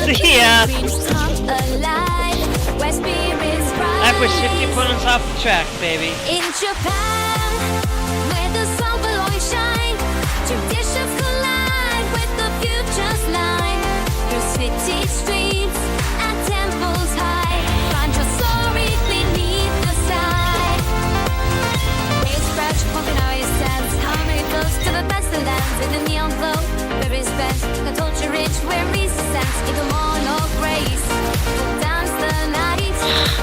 Yeah. I pushed 50 opponents off the track, baby. In Japan, where the sun will always shine, traditions collide with the future's line. Through city streets and temples high, find your story beneath the sky. They scratch pumping our sense, harmony close to the best of lands. In the neon glow, where is bent, the culture rich, where is sense, even more no grace. Dance the night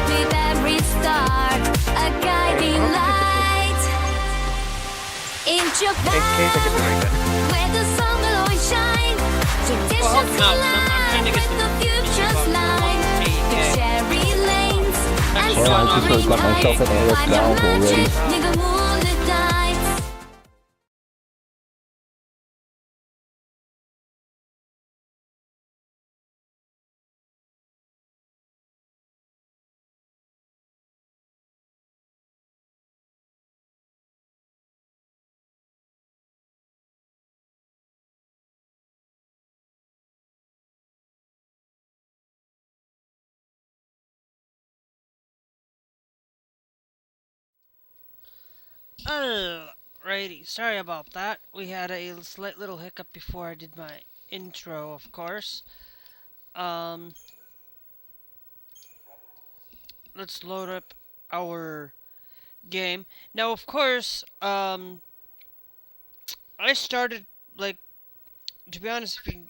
with every star, a guiding light. In Japan, where the sun will always shine, traditions collide with the future's line. The cherry lanes and soaring heights, find your magic in the moonlit nights. Alrighty, sorry about that. We had a slight little hiccup before I did my intro, of course. Let's load up our game. Now, of course, I started, like, to be honest, if you...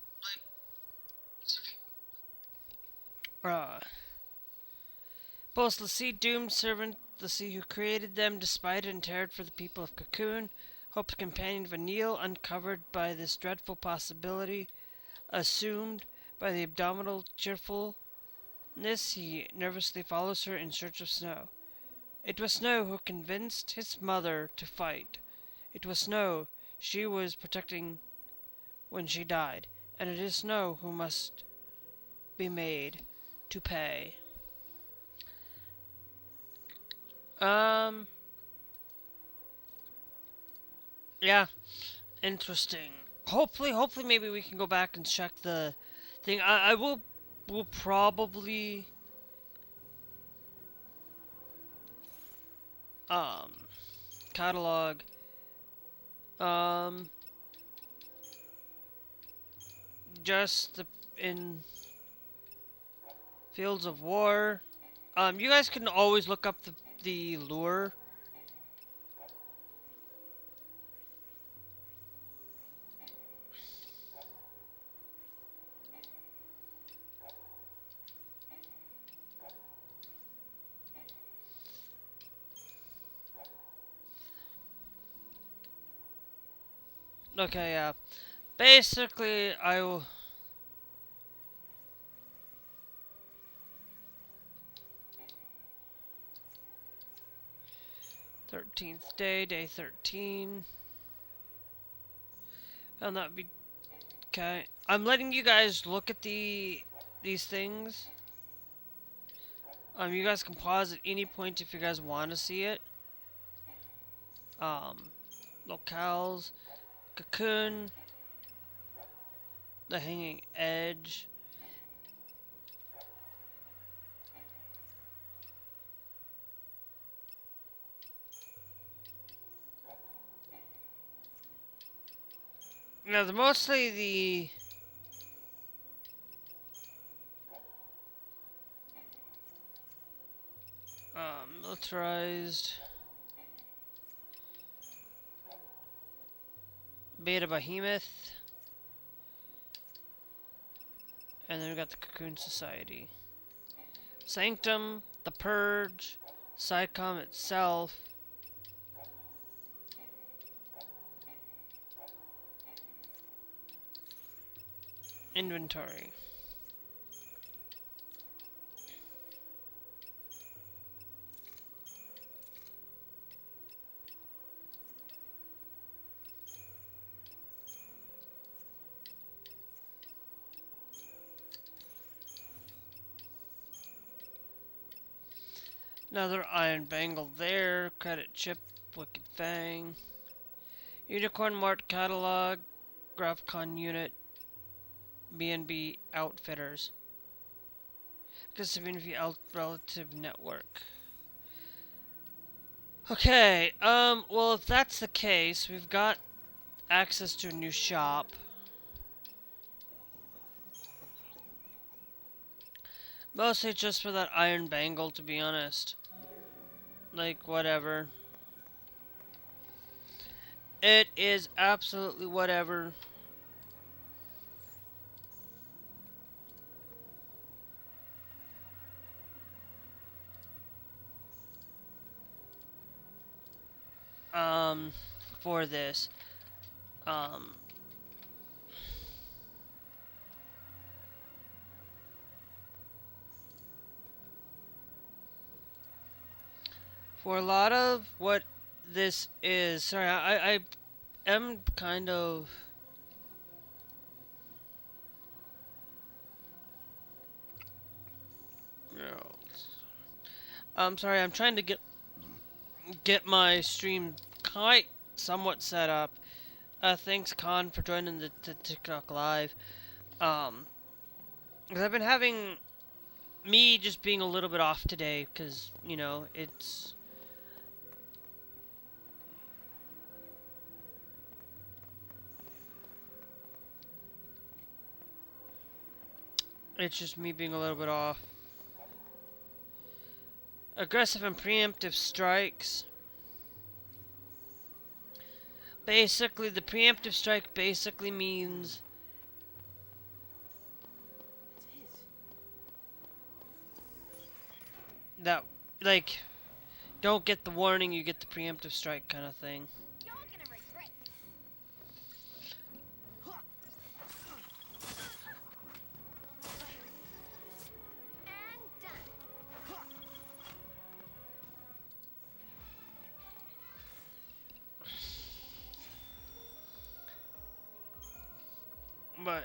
Both the sea doomed servant, the sea who created them, despite and terrored for the people of Cocoon, Hope's companion Vanille, uncovered by this dreadful possibility, assumed by the abdominal cheerfulness, he nervously follows her in search of Snow. It was Snow who convinced his mother to fight. It was Snow she was protecting when she died, and it is Snow who must be made to pay. Yeah, interesting. Hopefully maybe we can go back and check the thing. I will probably catalog just in Fields of War. You guys can always look up the lure. Okay, yeah. Basically, I will... 13th day, day 13. And that would be... Okay. I'm letting you guys look at these things. You guys can pause at any point if you guys want to see it. Locales, Cocoon, the Hanging Edge. Now, mostly the militarized Beta Behemoth, and then we got the Cocoon Society, Sanctum, the Purge, SciComm itself, inventory. Another iron bangle there. Credit chip. Wicked Fang. Unicorn Mart catalog. Graphcon unit. B&B Outfitters. Community relative network. Okay, well if that's the case, we've got access to a new shop. Mostly just for that iron bangle, to be honest. Like, whatever. It is absolutely whatever. For this. For a lot of what this is, sorry, I am kind of... No. I'm sorry, I'm trying to get my stream quite somewhat set up. Thanks, Con, for joining the TikTok live. Because I've been having me just being a little bit off today, because, you know, it's just me being a little bit off. Aggressive and preemptive strikes. Basically, the preemptive strike basically means that, like, don't get the warning, you get the preemptive strike kind of thing. But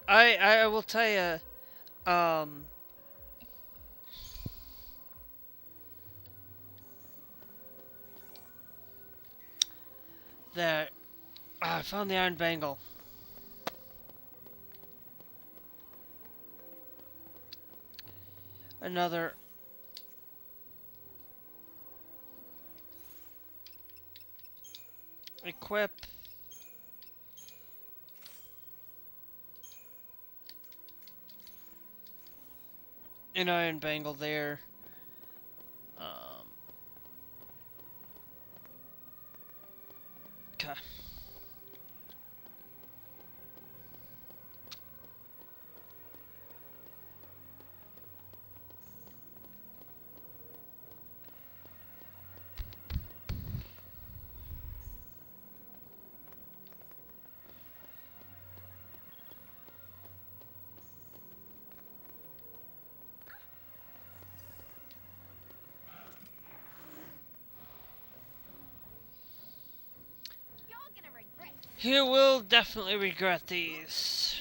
I will tell you, that I found the iron bangle. Another equip. An iron bangle there. Okay. You will definitely regret these.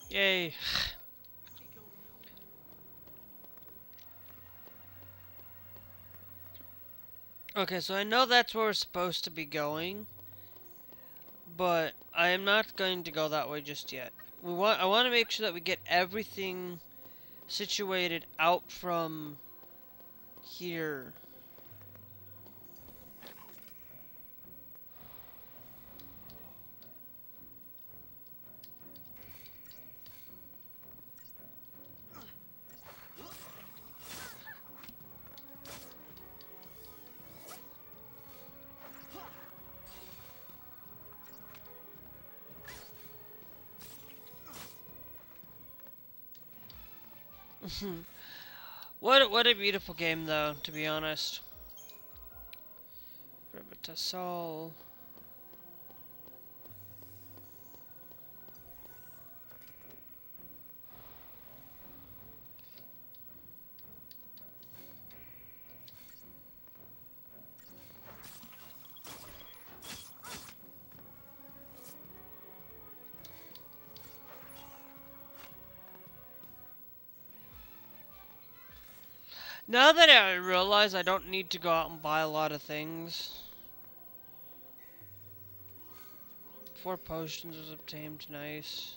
Yay. Okay, so I know that's where we're supposed to be going, but I am not going to go that way just yet. I want to make sure that we get everything situated out from here. What a beautiful game, though, to be honest. Rivetasol. Now that I realize I don't need to go out and buy a lot of things. 4 potions was obtained, nice.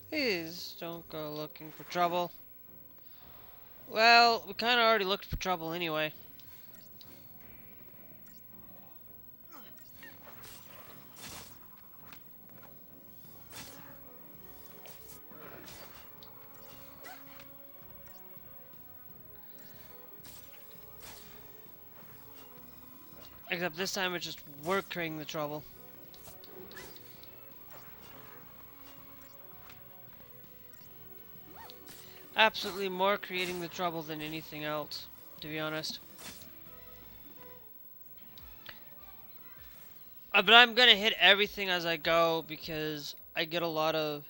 Please don't go looking for trouble. Well, we kinda already looked for trouble anyway. Except this time it's just we're creating the trouble. Absolutely more creating the trouble than anything else, to be honest. But I'm gonna hit everything as I go because I get a lot of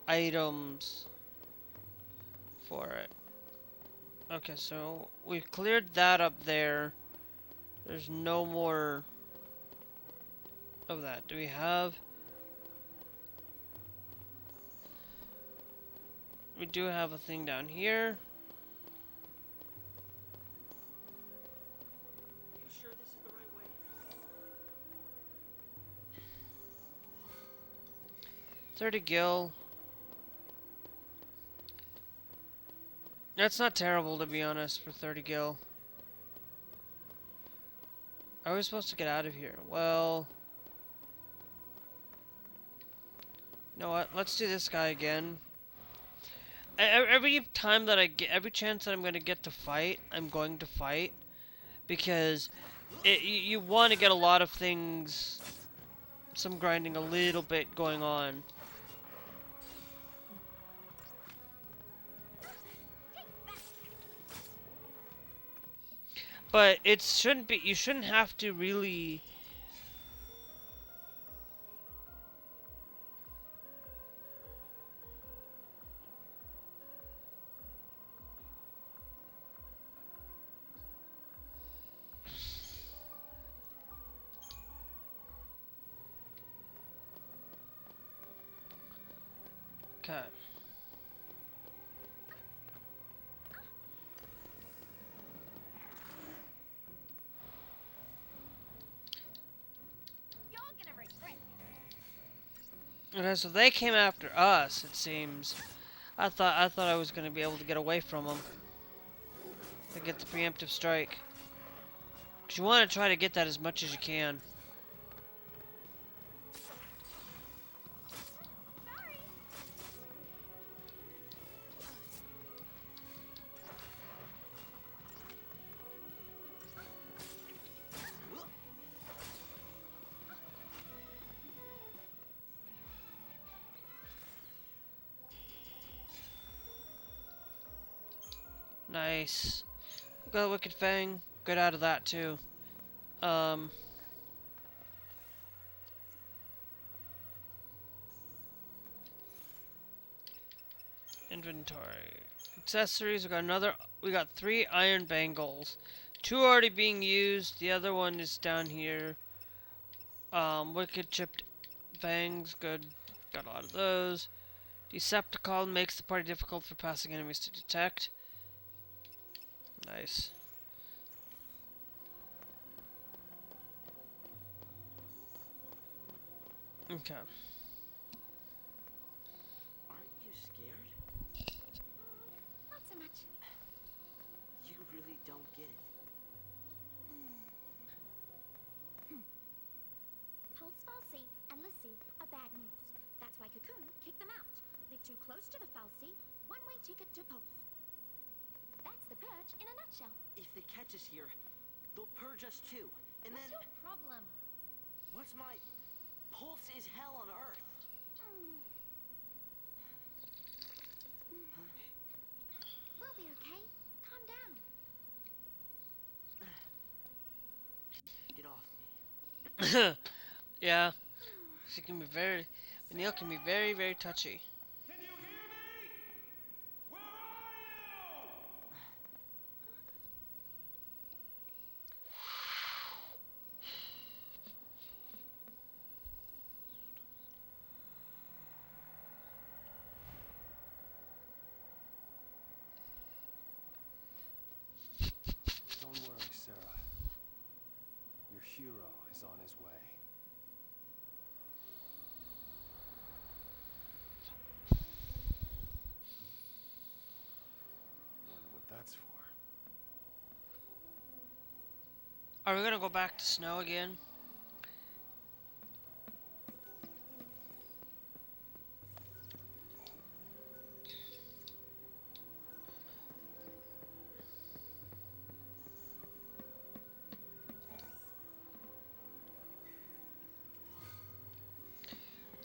items for it. Okay, so we've cleared that up there. There's no more of that. Do we have... We do have a thing down here. You sure this is the right way? 30 gil. That's not terrible, to be honest, for 30 gil. Are we supposed to get out of here? Well... You know what? Let's do this guy again. Every time that I get... Every chance that I'm going to get to fight, I'm going to fight. Because you want to get a lot of things... Some grinding a little bit going on. But it shouldn't be... You shouldn't have to really... Okay. Okay, so they came after us, it seems. I thought I was gonna be able to get away from them. To get the preemptive strike. 'Cause you want to try to get that as much as you can. Nice. Got Wicked Fang. Good out of that too. Inventory. Accessories. We got 3 iron bangles. 2 already being used. The other one is down here. Wicked chipped fangs. Good. Got a lot of those. Decepticon makes the party difficult for passing enemies to detect. Nice. Okay. Aren't you scared? Not so much. You really don't get it. Pulse Falsey and Lissy are bad news. That's why Cocoon kicked them out. Live too close to the Falsey, one-way ticket to Pulse. That's the purge in a nutshell. If they catch us here, they'll purge us too. And What's then... your problem? What's my... Pulse is hell on Earth. Yeah, she can be very. Vanille can be very, very touchy. Can you hear me? Where are you? Don't worry, Sarah. Your hero is on his way. Wonder what that's for. Are we gonna go back to snow again?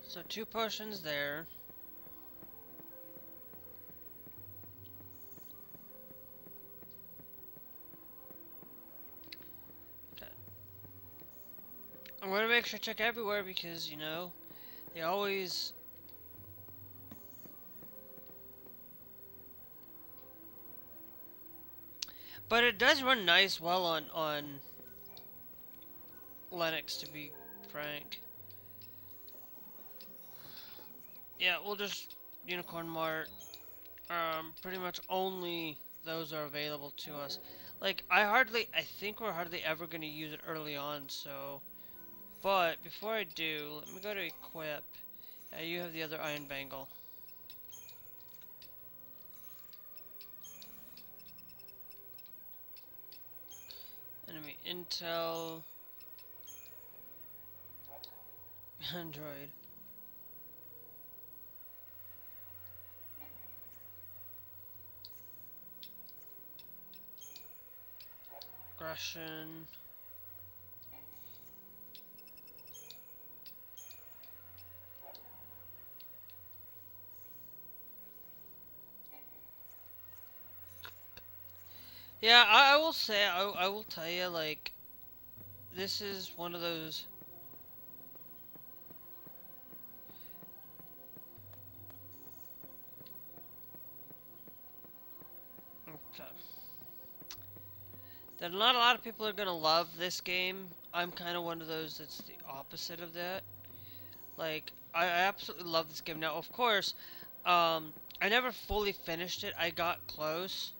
So 2 potions there. Okay. I'm gonna make sure to check everywhere because, you know, they always... But it does run nice well on Linux, to be frank. Yeah, we'll just Unicorn Mart. Pretty much only those are available to us. Like, I think we're hardly ever going to use it early on, so... But, before I do, let me go to Equip. Yeah, you have the other Iron Bangle. Enemy Intel... Android. Aggression. Yeah, I will say, I will tell you, like, this is one of those... Okay. That not a lot of people are gonna love this game. I'm kind of one of those that's the opposite of that. Like, I absolutely love this game. Now, of course, I never fully finished it. I got close.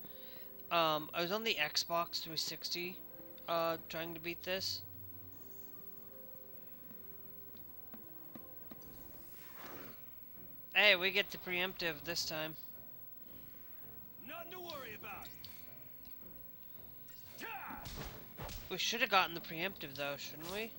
I was on the Xbox 360, trying to beat this. Hey, we get the preemptive this time. Nothing to worry about. We should have gotten the preemptive, though, shouldn't we?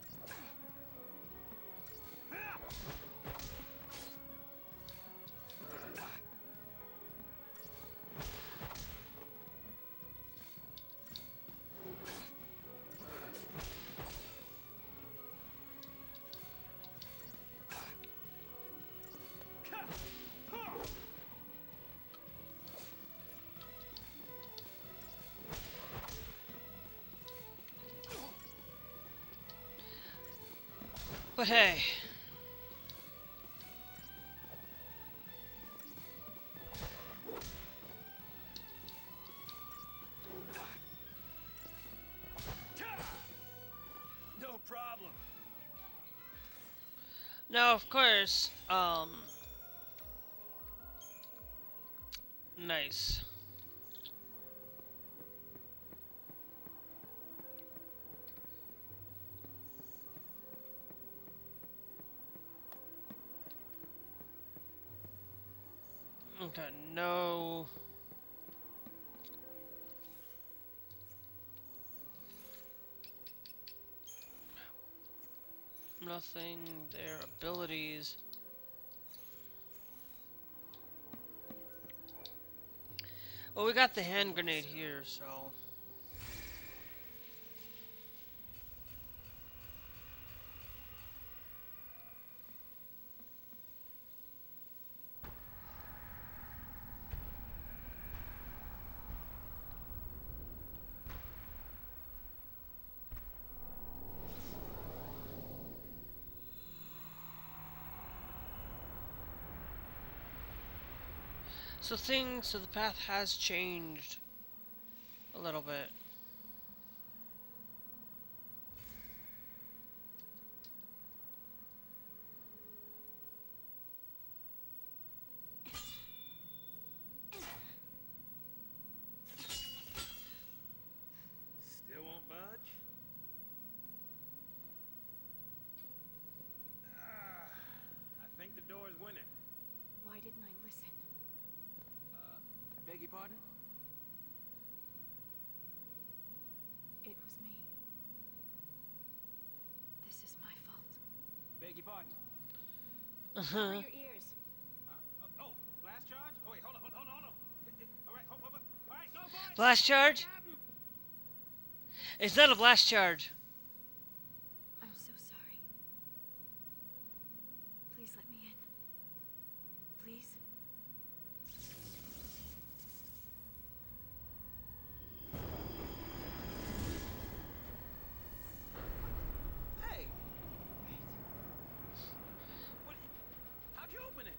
But hey. No problem. Now, of course, nice. Okay, no. Nothing. Their abilities. Well, we got the hand grenade here, so. So the path has changed a little bit. Still won't budge? I think the door is winning. Why didn't I listen? Beg your pardon? It was me. This is my fault. Beg your pardon? Cover your ears. Huh? Oh, blast charge? Oh, wait, hold on. All right, hold. All right, go for it! Blast charge? It's not a blast charge. I'm so sorry. Please let me in. Please? Hey! What? How'd you open it?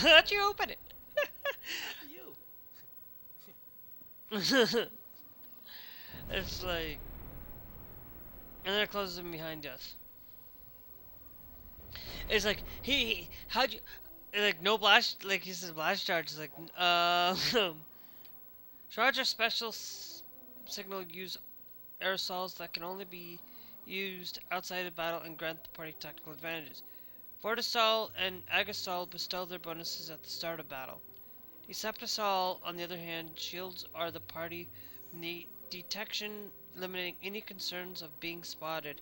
How'd you open it? After you. It's like, and then it closes in behind us. It's like how'd you, like no blast, like he says blast charge. It's like charge are special signal use aerosols that can only be used outside of battle and grant the party tactical advantages. Fortisol and Agasol bestow their bonuses at the start of battle. Deceptisol, on the other hand, shields are the party from the detection, eliminating any concerns of being spotted.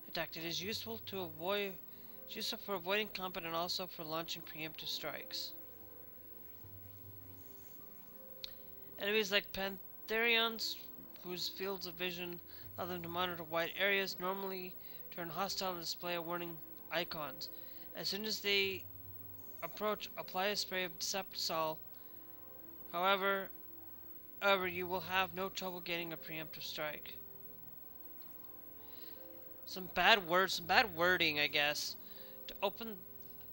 Attacked. It is useful for avoiding combat and also for launching preemptive strikes. Enemies like Pantherions, whose fields of vision allow them to monitor wide areas, normally turn hostile and display warning icons. As soon as they approach, apply a spray of Deceptisol. However, you will have no trouble getting a preemptive strike. Some bad words, some bad wording, I guess. To open,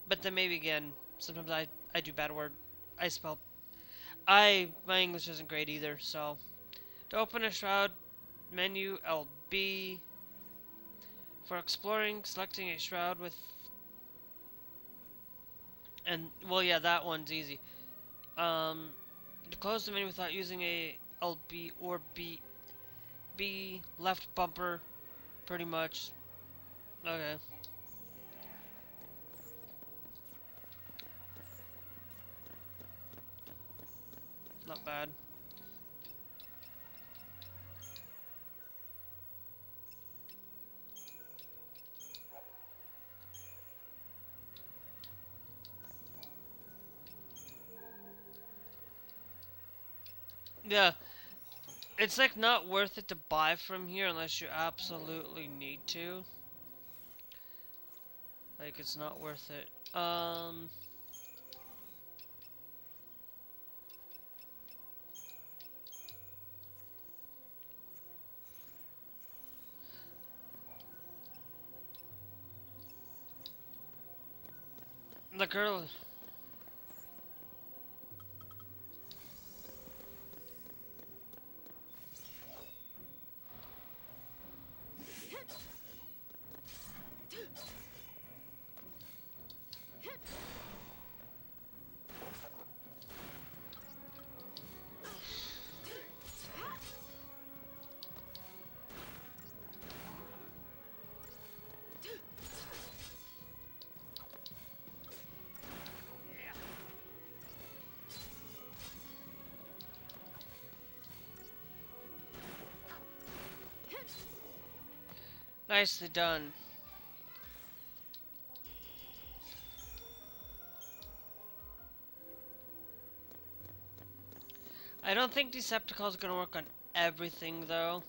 but then maybe again, sometimes I do bad word. My English isn't great either, so. To open a shroud, menu LB. For exploring, selecting a shroud with, and, well, yeah, that one's easy. To close the menu without using a LB or B left bumper, pretty much. Okay. Not bad. Yeah, it's like not worth it to buy from here unless you absolutely need to. Like, it's not worth it. The girl. Nicely done. I don't think Decepticon is gonna work on everything though.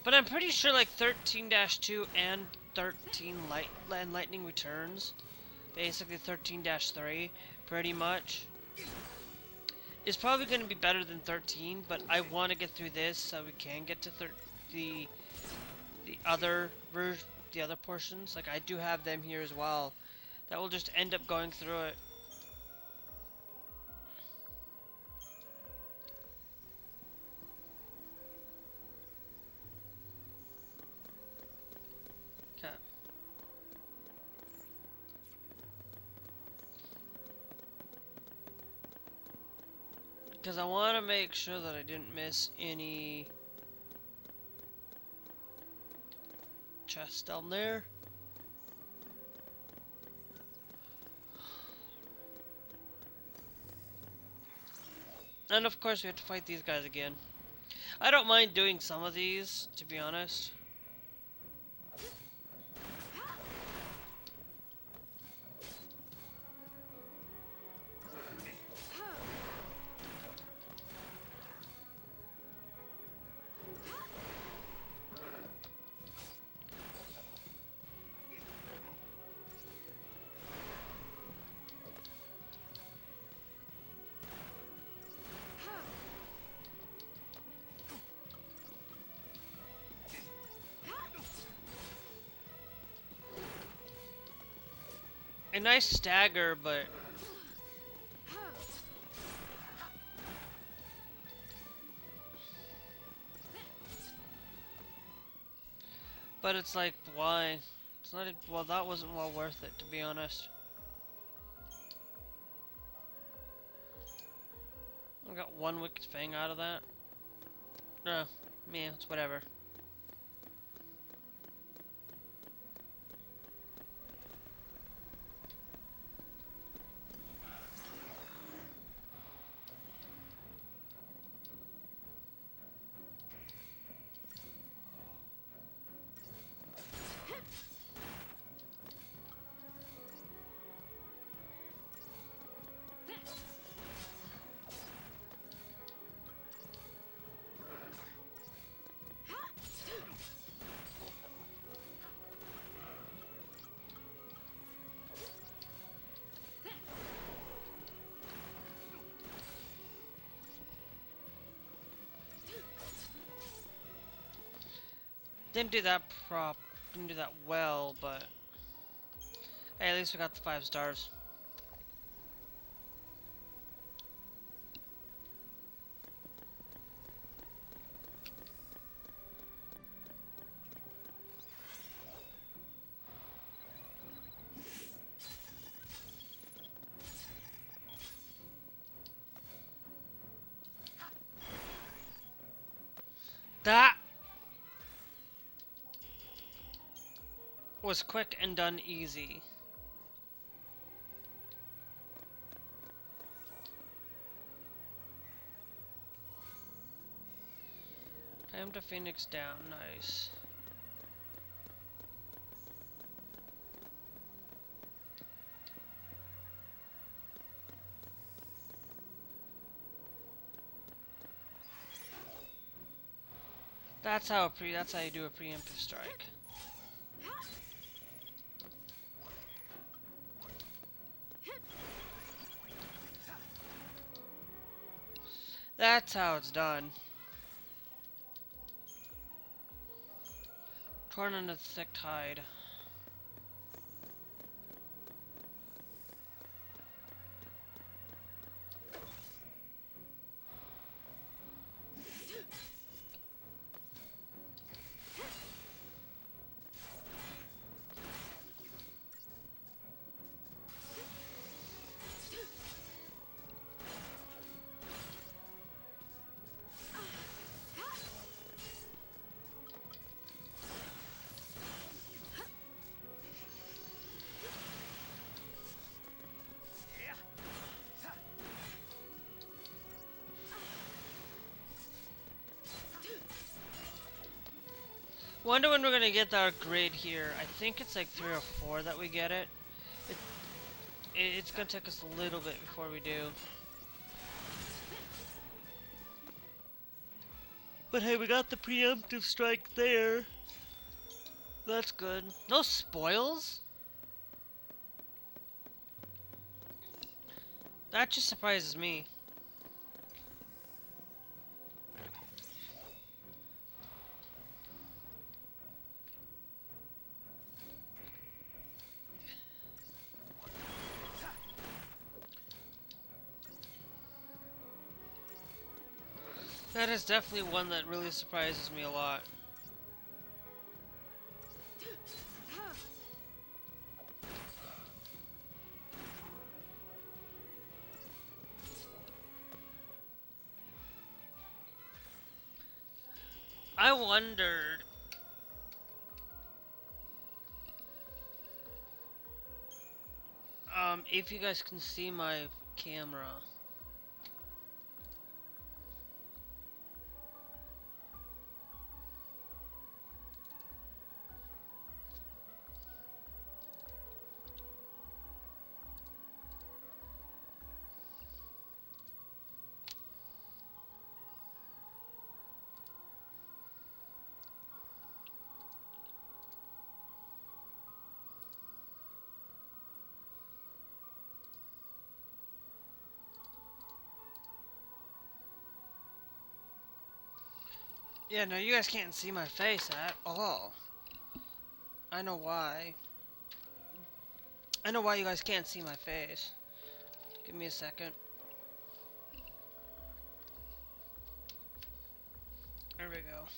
But I'm pretty sure like 13-2 and 13 Lightning Returns, basically 13-3, pretty much, is probably going to be better than 13. But I want to get through this so we can get to the other version, the other portions. Like I do have them here as well. That will just end up going through it. Okay. Because I want to make sure that I didn't miss any chests down there. And of course we have to fight these guys again. I don't mind doing some of these, to be honest. A nice stagger, but it's like, why? It's not. Well, that wasn't well worth it, to be honest. I got one wicked fang out of that. No, man, it's whatever. Didn't do that well, but hey, at least we got the 5 stars. That was quick and done easy. Time to Phoenix down, nice. That's how you do a preemptive strike. That's how it's done. Torn in a thick hide. Wonder when we're gonna get our grid here. I think it's like 3 or 4 that we get it. It's gonna take us a little bit before we do. But hey, we got the preemptive strike there. That's good. No spoils? That just surprises me. That is definitely one that really surprises me a lot. I wondered if you guys can see my camera. Yeah, no, you guys can't see my face at all. I know why. I know why you guys can't see my face. Give me a second. There we go.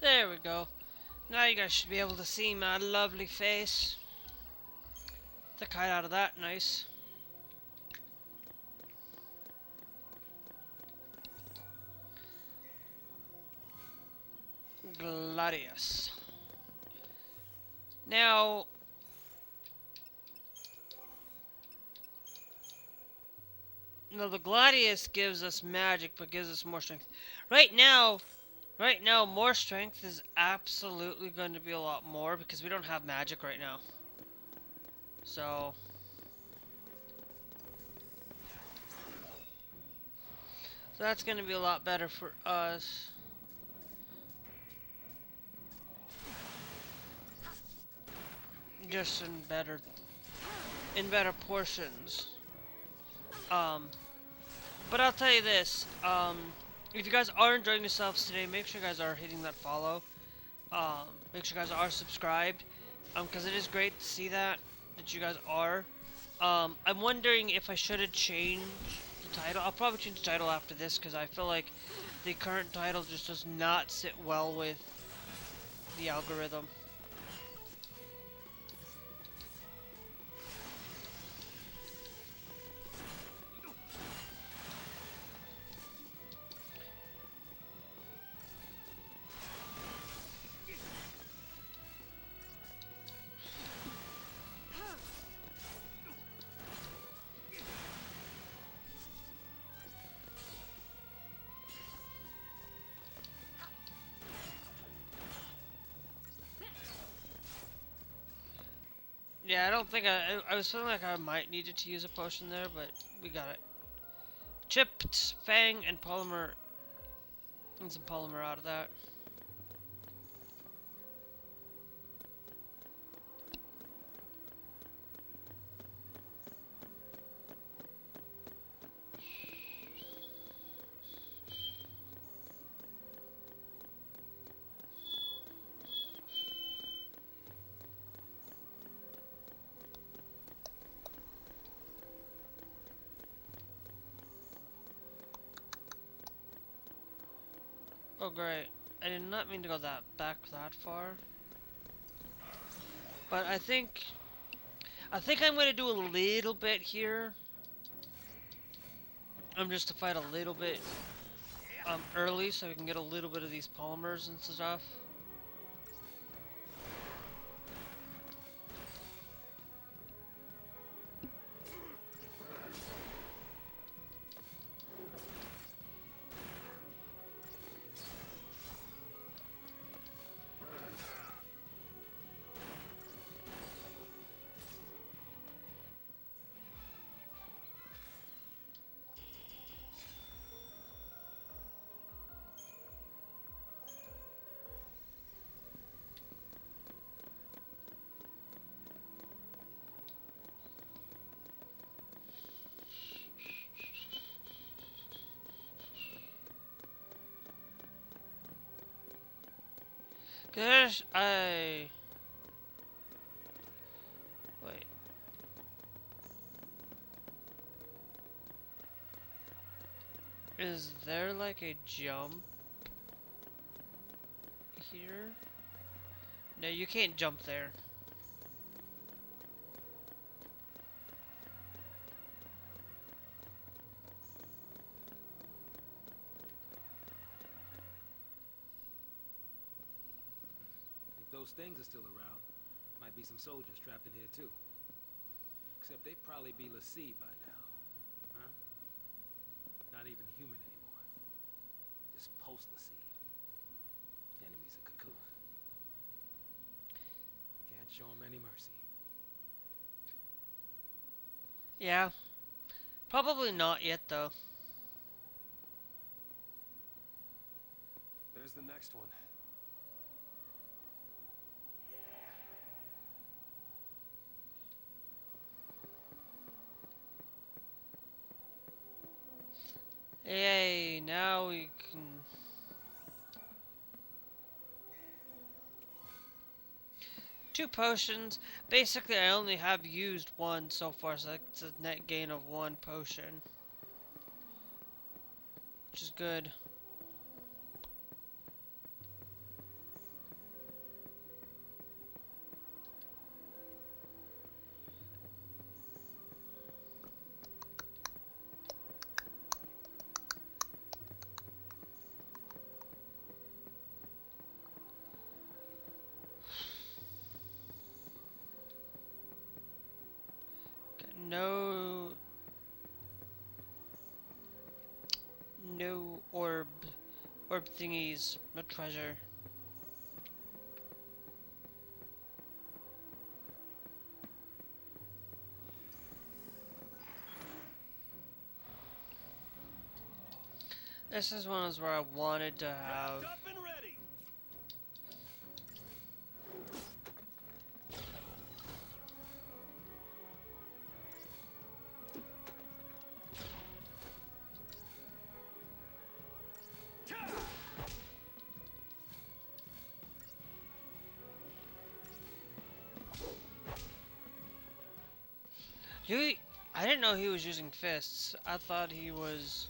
There we go. Now you guys should be able to see my lovely face. Took height out of that, nice. Gladius. Now, the Gladius gives us magic, but gives us more strength. Right now, more strength is absolutely going to be a lot more because we don't have magic right now. So that's going to be a lot better for us. Just in better portions. But I'll tell you this, if you guys are enjoying yourselves today, make sure you guys are hitting that follow. Make sure you guys are subscribed, because it is great to see that you guys are. I'm wondering if I should have changed the title. I'll probably change the title after this, because I feel like the current title just does not sit well with the algorithm. Yeah, I don't think I was feeling like I might needed to use a potion there, but we got it. Chipped Fang and Polymer. And some Polymer out of that. Oh great, I did not mean to go back that far. But I think I'm gonna do a little bit here. Just to fight a little bit early so we can get a little bit of these polymers and stuff. Gosh, wait. Is there like a jump here? No, you can't jump there. If those things are still around, might be some soldiers trapped in here too. Except they'd probably be Lassie by now. Huh? Not even human anymore. Just post-Lassie. Enemies of Cocoon. Can't show them any mercy. Yeah. Probably not yet though. There's the next one. Yay, now we can... Two potions. Basically, I only have used one so far, so that's a net gain of one potion. Which is good. No... No orb thingies. No treasure. This is one of those where I wanted to have... Up and ready. I didn't know he was using fists. I thought he was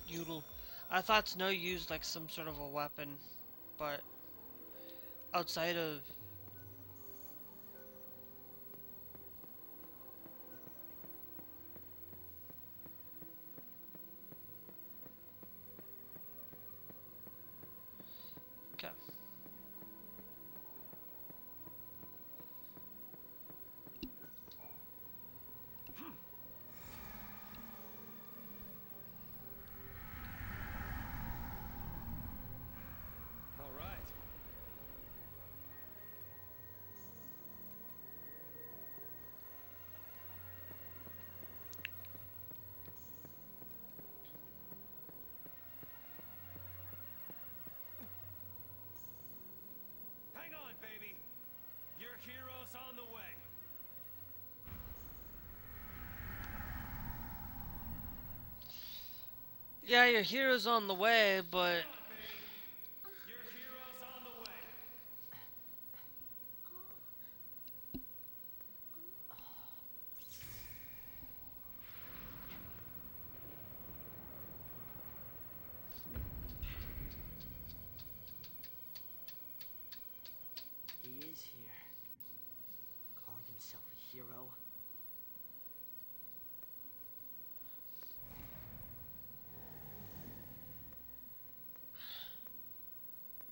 I thought Snow used like some sort of a weapon, but outside of... Okay. All right. Hang on, baby. Your hero's on the way. Yeah, your hero's on the way, but... Your hero's on the way. He is here. Calling himself a hero.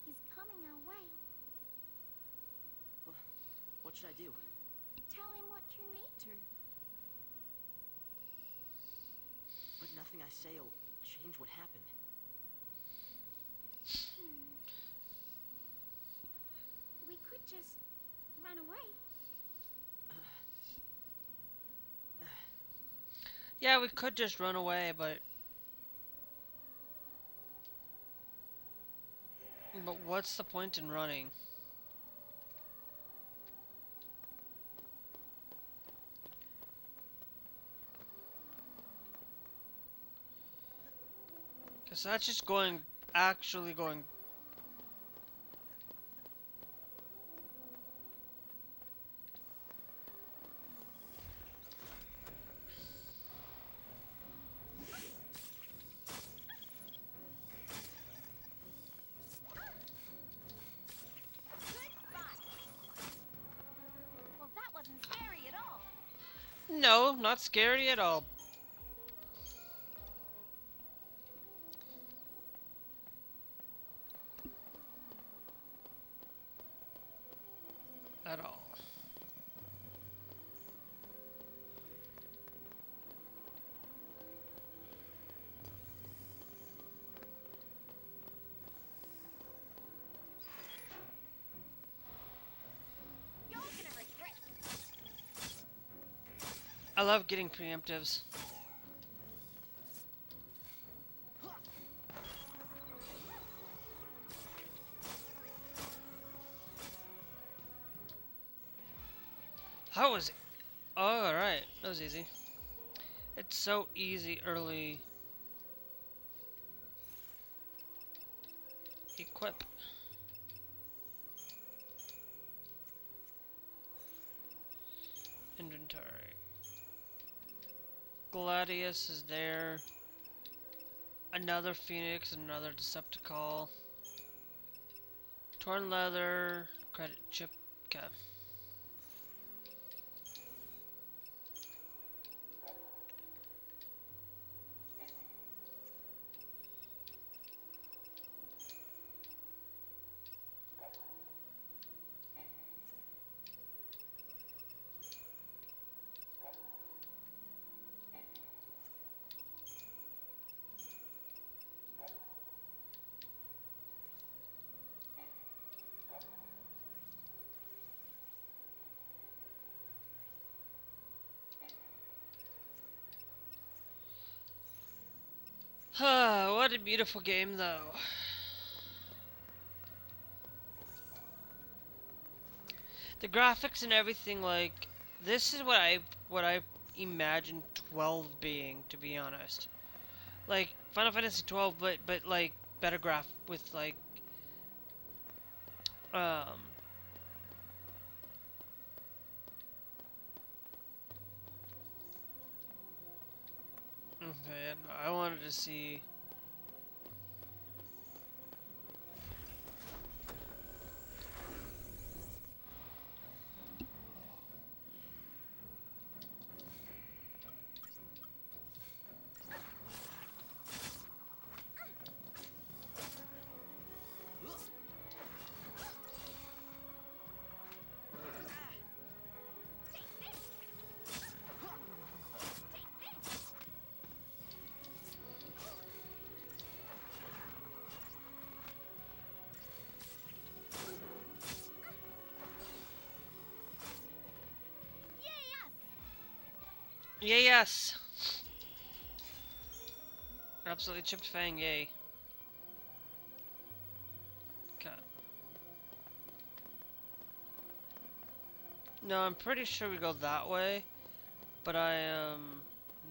He's coming our way. What should I do? Tell him what you need to. But nothing I say will change what happened. We could just run away. Yeah, we could just run away, but... But what's the point in running? Because that's just actually going... No, not scary at all. At all. I love getting preemptives. How was it? Oh, alright. That was easy. It's so easy early. Equip. Inventory. Gladius is there. Another Phoenix, another Decepticol. Torn leather, credit chip. Okay. What a beautiful game, though. The graphics and everything, like, this is what I imagined 12 being, to be honest. Like Final Fantasy 12, but like better graph with like Okay, and I wanted to see. Yeah, yes. Absolutely chipped fang, yay. Okay. No, I'm pretty sure we go that way, but I am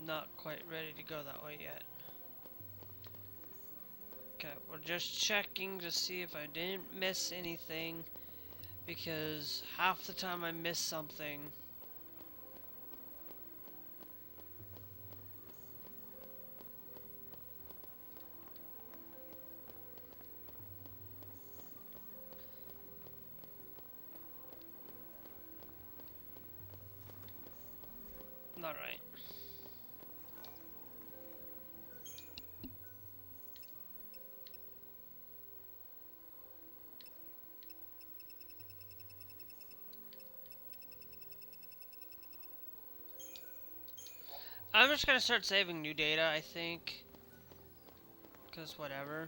not quite ready to go that way yet. Okay, we're just checking to see if I didn't miss anything, because half the time I miss something. Not right. I'm just gonna start saving new data, I think. Because whatever.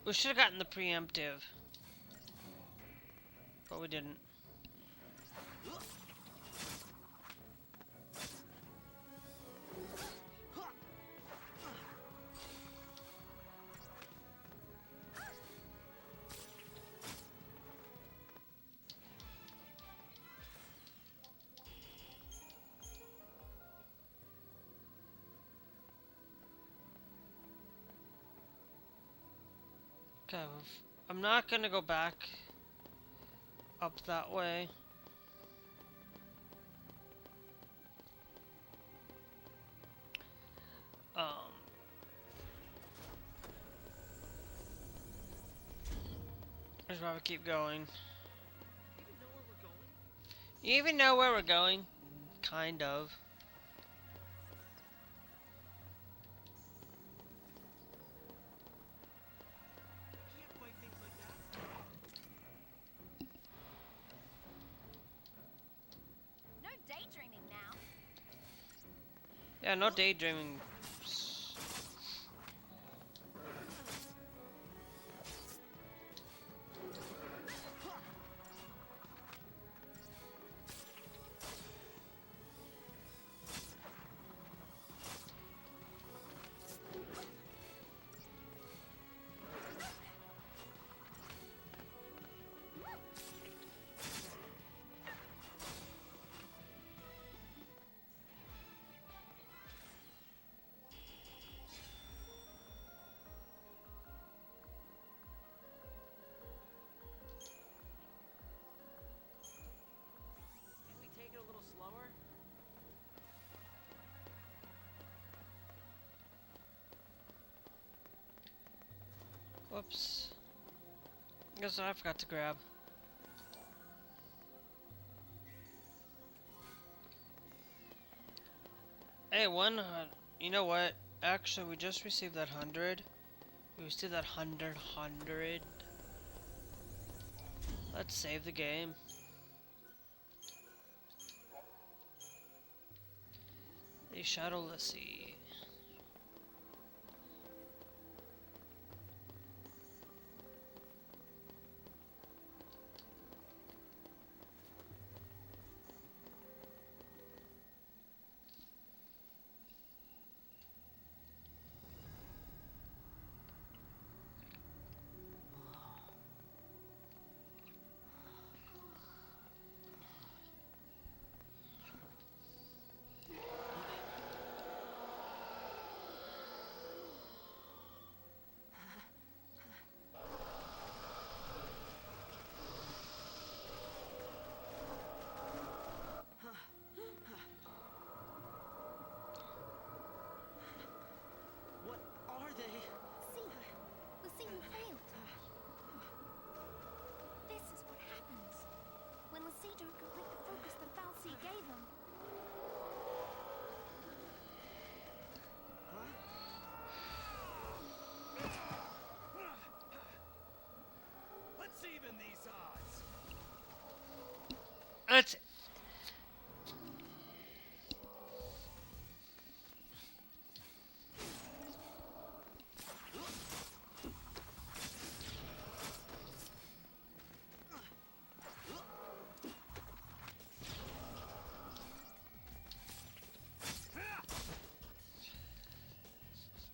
We should have gotten the preemptive. But we didn't. Okay, I'm not gonna go back up that way. Um, probably keep going. Even know where we're going? You even know where we're going? Kind of. We can't fight things like that. No daydreaming now. Yeah, no daydreaming. Can we take it a little slower? Whoops. Guess I forgot to grab. Hey, you know what? Actually, we just received that 100. We received that 100. Let's save the game. The Shadowless Sea. What are they? See, the scene failed. This is what happens when the sea don't complete the focus the foul sea gave them. Let's even these odds. Let's.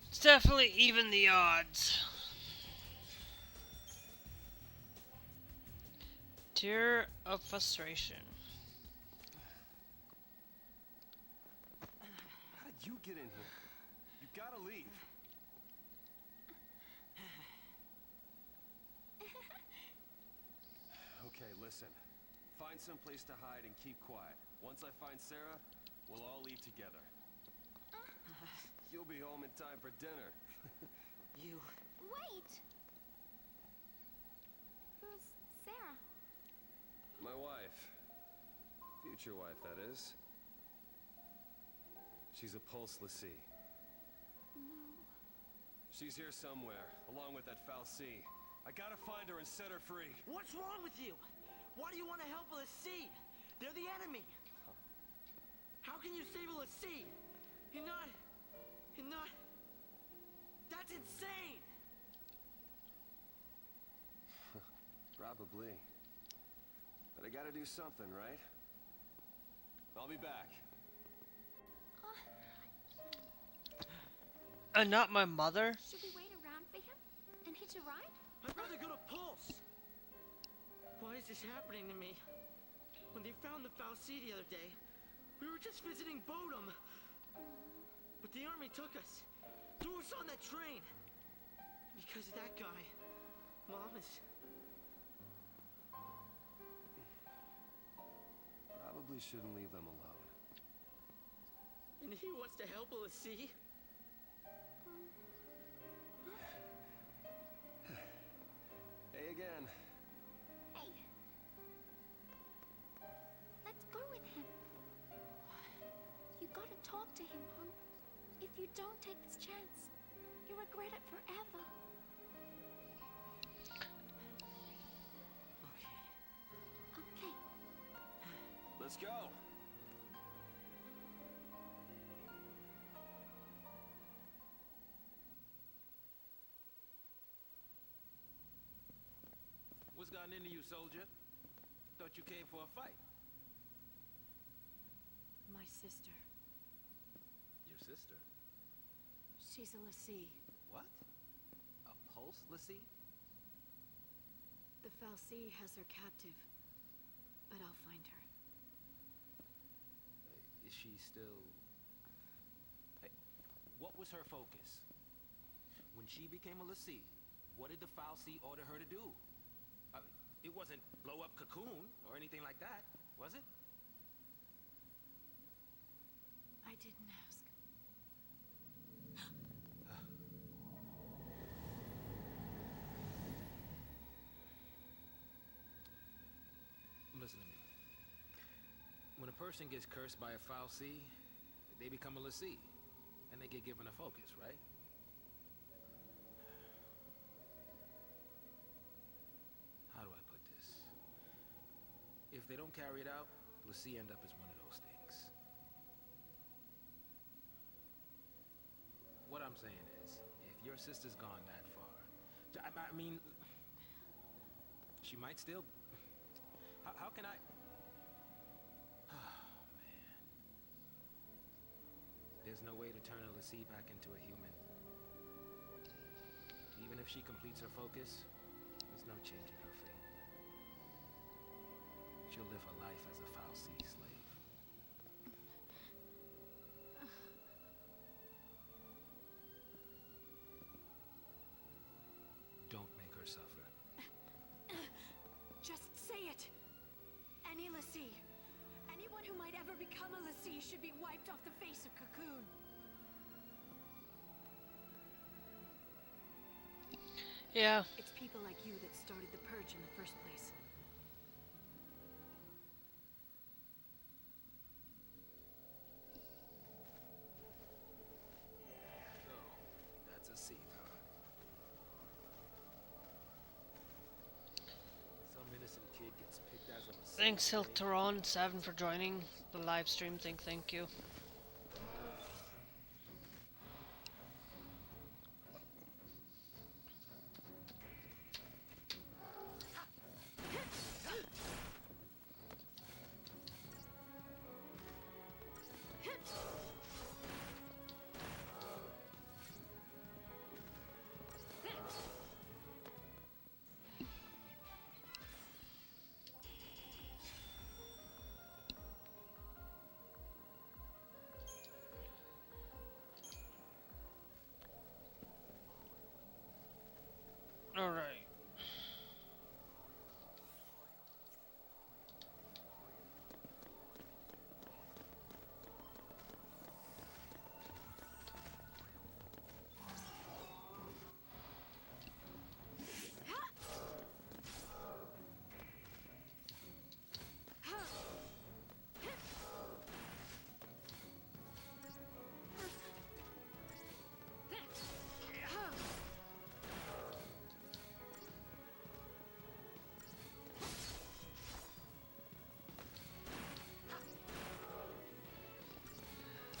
It's definitely even the odds. Tear of frustration. How did you get in here? You gotta leave. Okay, listen. Find some place to hide and keep quiet. Once I find Sarah, we'll all leave together. You'll be home in time for dinner. You. Wait! Who's Sarah? My wife. Future wife, that is. She's a pulseless sea. No. She's here somewhere, along with that foul sea. I gotta find her and set her free. What's wrong with you? Why do you want to help Lassie? They're the enemy. How can you save Lassie? You're not... That's insane! Probably. But I gotta do something, right? I'll be back. Not my mother? Should we wait around for him and hitch a ride? I'd rather go to Pulse. Why is this happening to me? When they found the foul sea the other day, we were just visiting Bodum. But the army took us, threw us on that train. Because of that guy, Mom is... Probably shouldn't leave them alone. And he wants to help Lassie? Hey again. gotta talk to him, Hope. If you don't take this chance, you regret it forever. Okay. Let's go. What's gotten into you, soldier? Thought you came for a fight. My sister. Your sister? She's a lessee. What? A pulse lessee? The Fal'Cie has her captive, but I'll find her. Is she still... Hey, what was her focus? When she became a lessee, what did the Fal'Cie order her to do? It wasn't blow up Cocoon or anything like that, was it? I didn't ask. Listen to me. When a person gets cursed by a Fal'Cie, they become a lessee, and they get given a focus, right? How do I put this? If they don't carry it out, lessee end up as one of those things. What I'm saying is, if your sister's gone that far, I mean, she might still... How can I... Oh, man. There's no way to turn a lessee back into a human. Even if she completes her focus, there's no changing her fate. She'll live her life as a Fal'Cie slave. Don't make her suffer. Just say it! Any lessee, anyone who might ever become a lessee should be wiped off the face of Cocoon. Yeah. It's people like you that started the purge in the first place. So, that's a seat, huh? Some innocent kid gets picked as a lessee. Thanks, Hilteron7 for joining the live stream thing. Thank you. All right.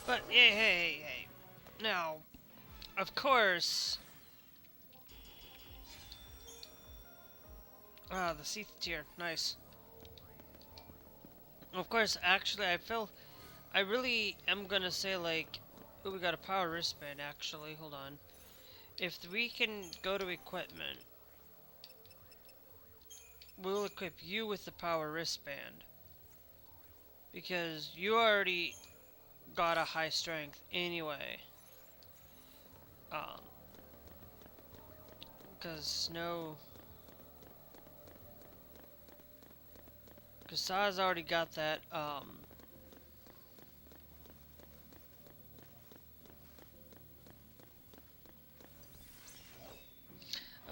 But hey. Now, of course. Ah, the Seath tier, nice. Of course, actually, I really am gonna say like, ooh, we got a power wristband. Actually, hold on. If we can go to equipment, we'll equip you with the power wristband because you already got a high strength anyway. Because Saz already got that, I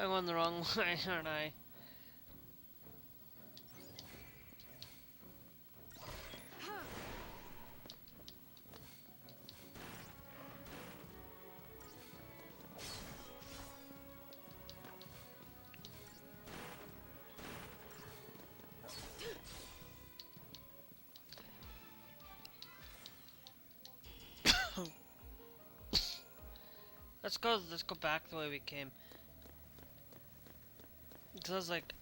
went the wrong way, aren't I? Let's go back the way we came. Because I was like,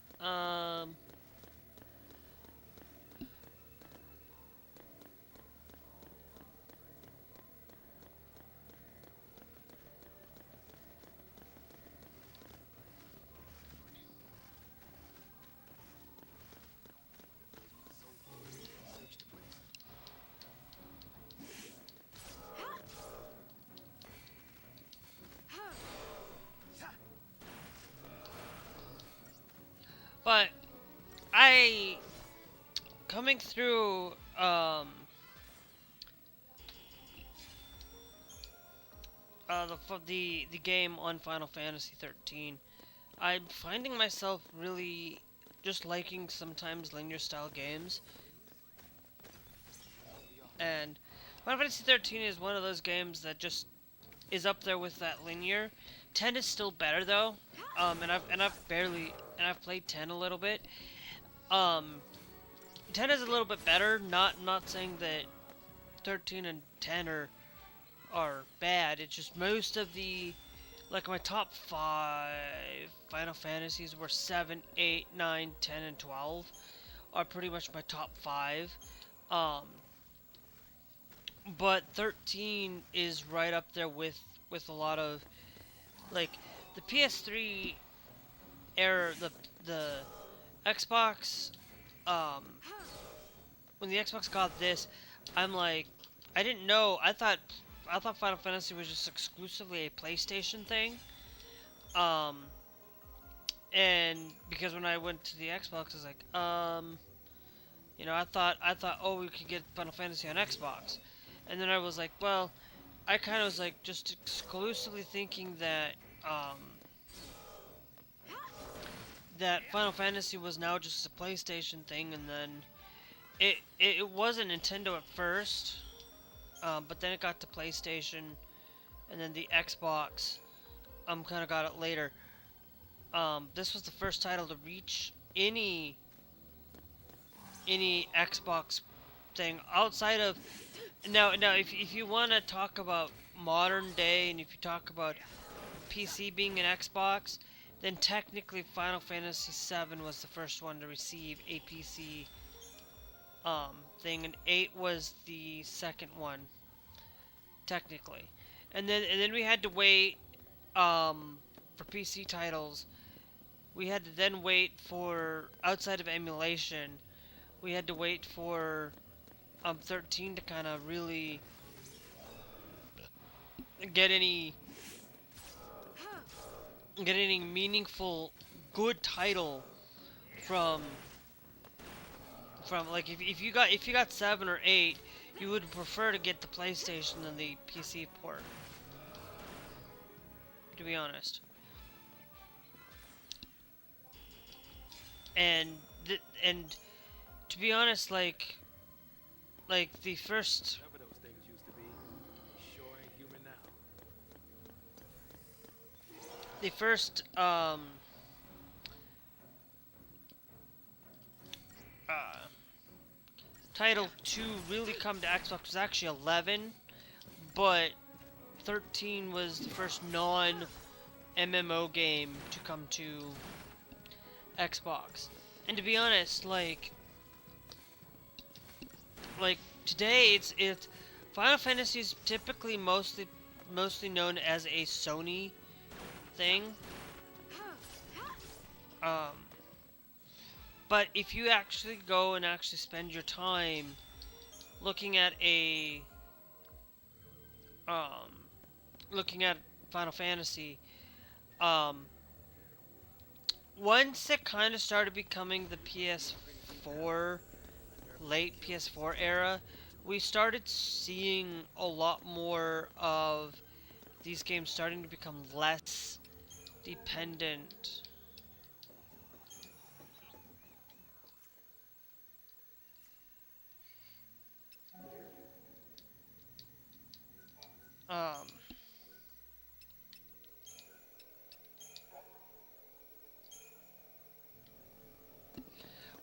but coming through, the game on Final Fantasy XIII, I'm finding myself really just liking sometimes linear style games. And Final Fantasy XIII is one of those games that just is up there with that linear. 10 is still better though. And I've played 10 a little bit. 10 is a little bit better. Not saying that 13 and 10 are bad. It's just most of the, like, my top 5 Final Fantasies were 7, 8, 9, 10, and 12 are pretty much my top 5. But 13 is right up there with a lot of, like, the PS3 era, the Xbox, when the Xbox got this, I'm like, I didn't know, I thought Final Fantasy was just exclusively a PlayStation thing. And because when I went to the Xbox, I was like, you know, I thought, oh, we could get Final Fantasy on Xbox. And then I was like, well, I kind of was like just exclusively thinking that, that Final Fantasy was now just a PlayStation thing, and then it was a Nintendo at first, but then it got to PlayStation, and then the Xbox, kind of got it later. This was the first title to reach any Xbox thing outside of, now if you want to talk about modern day, and if you talk about PC being an Xbox, then technically Final Fantasy VII was the first one to receive a PC thing, and 8 was the second one, technically. And then we had to wait for PC titles. We had to then wait for, outside of emulation, we had to wait for 13 to kind of really get any meaningful good title from like, if you got 7 or 8, you would prefer to get the PlayStation than the PC port, to be honest. And to be honest, like the first, Whatever those things used to be, sure ain't human now. the first title to really come to Xbox was actually 11, but 13 was the first non-MMO game to come to Xbox. And to be honest, like today, it's Final Fantasy is typically mostly known as a Sony thing. But if you actually go and actually spend your time looking at Final Fantasy, once it kind of started becoming the PS4, late PS4 era, we started seeing a lot more of these games starting to become less dependent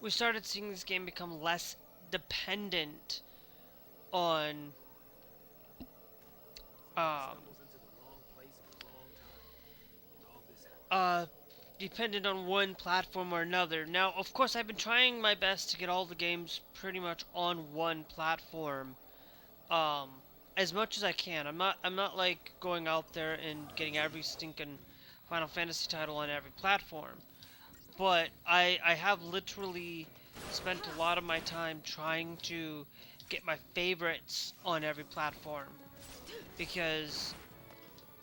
we started seeing this game become less dependent on Stumbles into the wrong place at the wrong uh, dependent on one platform or another. Now, of course, I've been trying my best to get all the games pretty much on one platform, um, as much as I can. I'm not like going out there and getting every stinking Final Fantasy title on every platform. But I have literally spent a lot of my time trying to get my favorites on every platform, because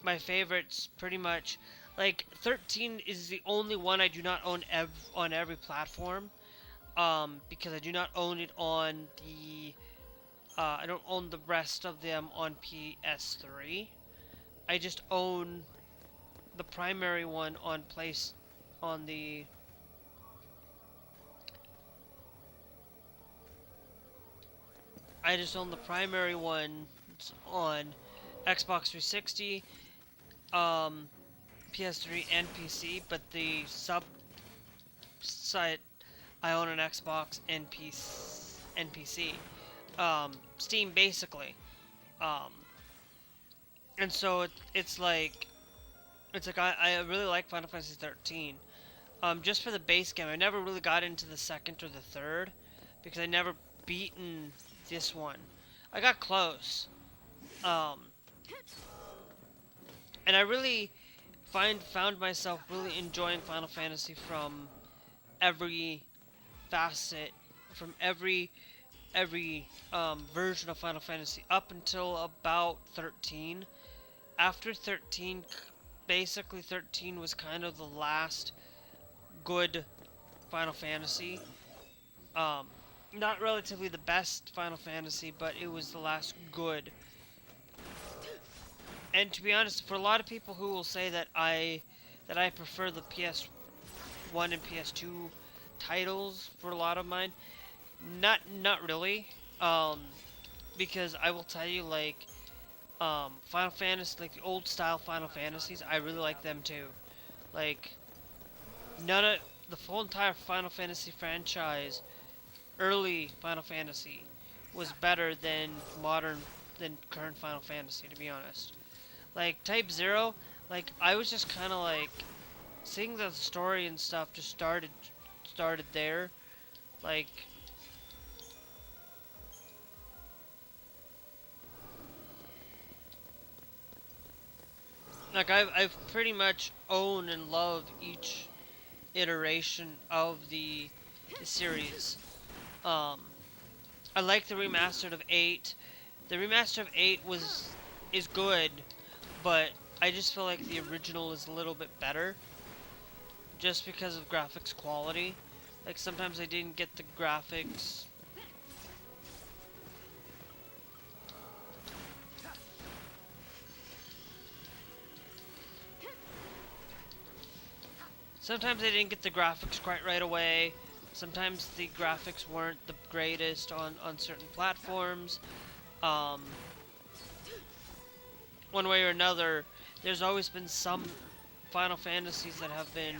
my favorites pretty much, like 13 is the only one I do not own on every platform, because I do not own it on the I don't own the rest of them on PS3. I just own the primary one on place on the I just own the primary one on Xbox 360, PS3, and PC, but the sub site I own on Xbox and PC. Steam basically. Um, and so it's like I really like Final Fantasy 13. Just for the base game, I never really got into the second or the third because I never beaten this one. I got close. Um, and I really found myself really enjoying Final Fantasy from every facet, from every version of Final Fantasy up until about 13. After 13, basically 13 was kind of the last good Final Fantasy. Not relatively the best Final Fantasy, but it was the last good. And to be honest, for a lot of people who will say that I prefer the PS1 and PS2 titles for a lot of mine, not really. Because I will tell you, like, Final Fantasy, like the old style Final Fantasies, I really like them too. Like, none of the full entire Final Fantasy franchise, early Final Fantasy, was better than current Final Fantasy, to be honest. Like Type 0, like I was just kind of like seeing the story and stuff just started there. Like, I've pretty much owned and loved each iteration of the series. I like the remastered of 8. The remaster of 8 is good, but I just feel like the original is a little bit better, just because of graphics quality. Like, sometimes I didn't get the graphics. Sometimes I didn't get the graphics quite right away. Sometimes the graphics weren't the greatest on certain platforms. One way or another, there's always been some Final Fantasies that have been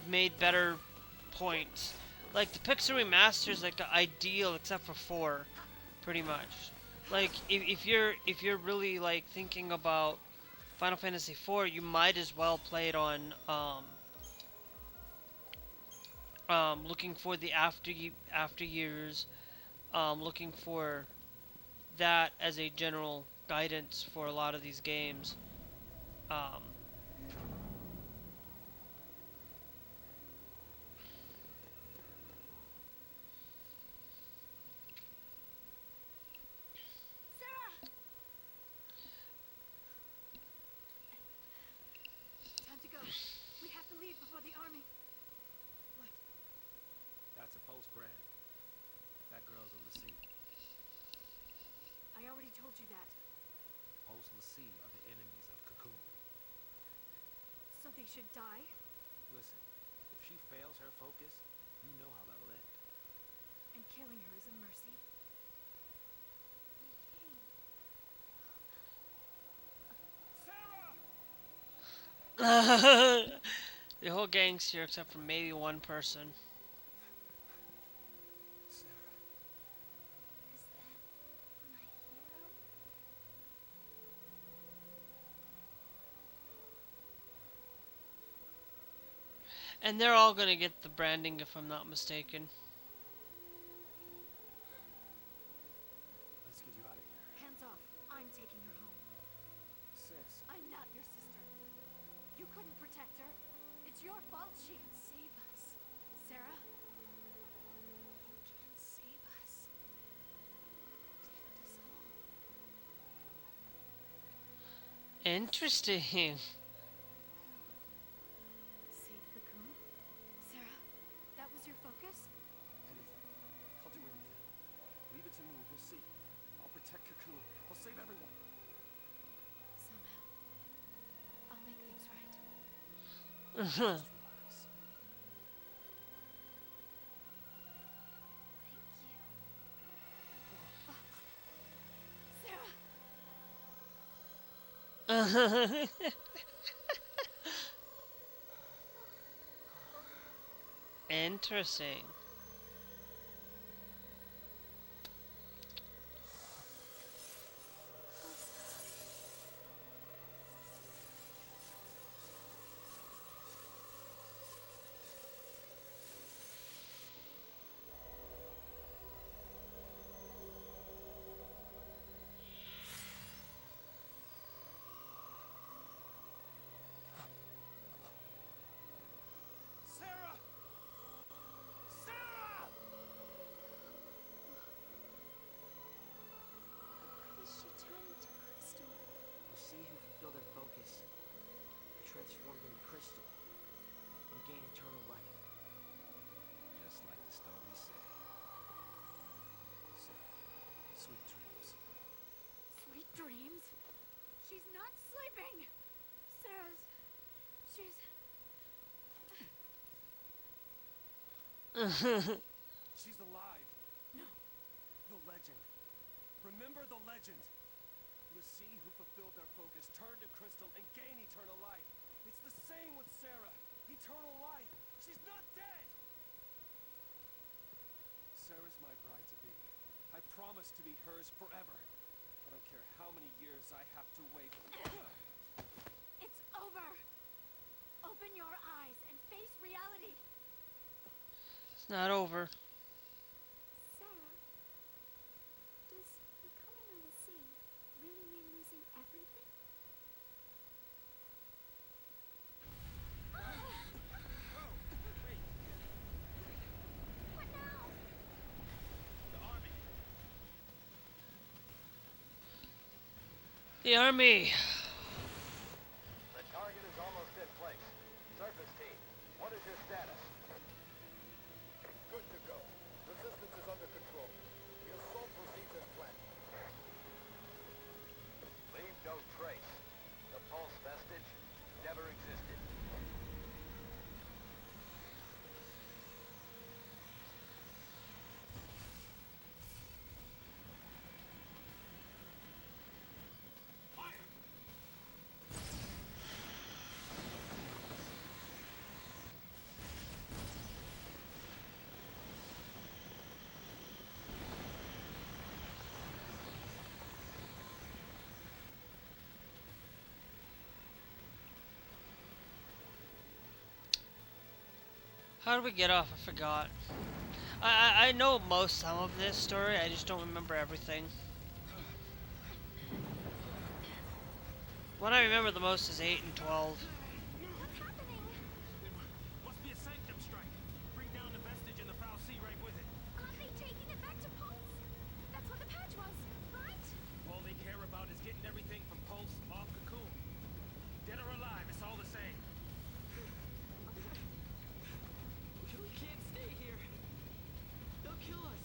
made better points. Like the Pixel Remaster is like ideal except for 4, pretty much. Like if you're really like thinking about Final Fantasy IV, you might as well play it on looking for the after years, looking for that as a general guidance for a lot of these games. Time to go. We have to leave before the army. What? That's a post brand. That girl's a Lassie. I already told you that. Post Lassie are the enemies of Cocoon. So they should die? Listen, if she fails her focus, you know how that'll end. And killing her is a mercy? The whole gang's here except for maybe one person. Is that my hero? And they're all gonna get the branding if I'm not mistaken. Let's get you out of here. Hands off. I'm taking her home. Sis. I'm not your sister. You couldn't protect her. It's your fault she can save us. Sarah? You can't save us. Protect us all. Interesting. Save Cocoon? Sarah? That was your focus? Anything. I'll do anything. Leave it to me. We'll see. I'll protect Cocoon. I'll save everyone. Somehow. I'll make things right. Just relax. Thank you. Sarah! Interesting. Sarah! Sarah! Why is she turning to crystal? The sea who fulfill their focus are transformed into crystal and gain eternal life. Just like the story said. Sarah, sweet dreams. Sweet dreams? She's not sleeping! Sarah's... She's... She's alive. No. The legend. Remember the legend. The sea who fulfilled their focus turn to crystal and gain eternal life. It's the same with Sarah. Eternal life. She's not dead. Sarah's my bride-to-be. I promise to be hers forever. I don't care how many years I have to wait. It's over! Open your eyes and face reality! It's not over. Sarah, does becoming a Lassie really mean losing everything? What now? The army. The target is almost in place. Surface team, what is your status? Good to go. Resistance is under control. The assault proceeds as planned. Leave no trace. The pulse vestige never existed. How did we get off? I forgot. I know some of this story, I just don't remember everything. What I remember the most is 8 and 12. What's happening? Must be a sanctum strike. Bring down the vestige and the foul sea right with it. Aren't they taking it back to Pulse? That's what the patch was, right? All they care about is getting everything from Pulse off Cocoon. Dead or alive, it's all the same. We can't stay here. They'll kill us.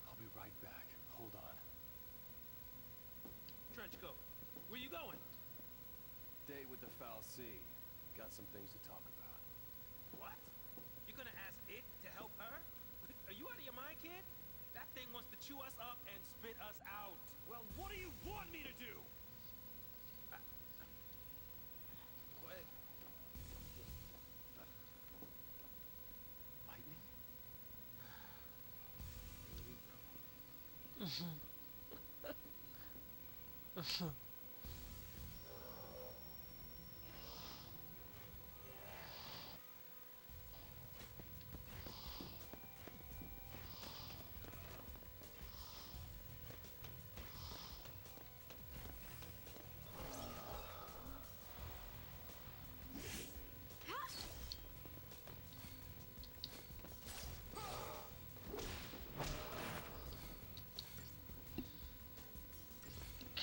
I'll be right back. Hold on. Trenchcoat, where you going? Day with the foul sea. Got some things to talk about. What? You're gonna ask it to help her? Are you out of your mind, kid? That thing wants to chew us up and spit us out. Well, what do you want me to do?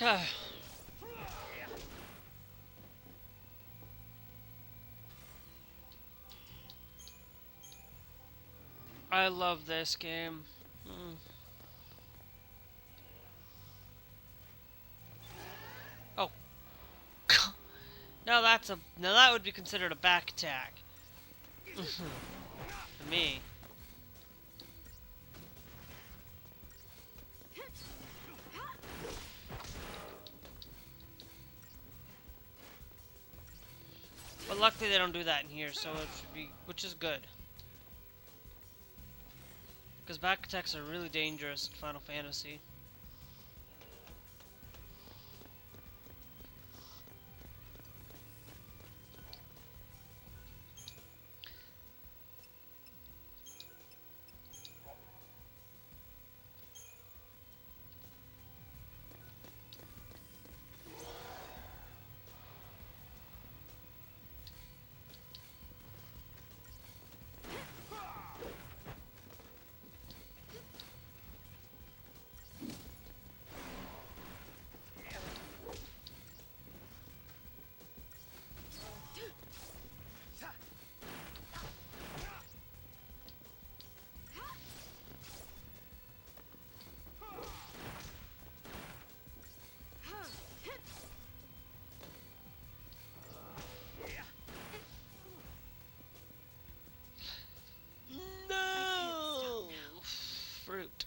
Okay. I love this game. Oh. Now that would be considered a back attack. To me. But luckily they don't do that in here, so it should be, which is good. Because back attacks are really dangerous in Final Fantasy. Fruit.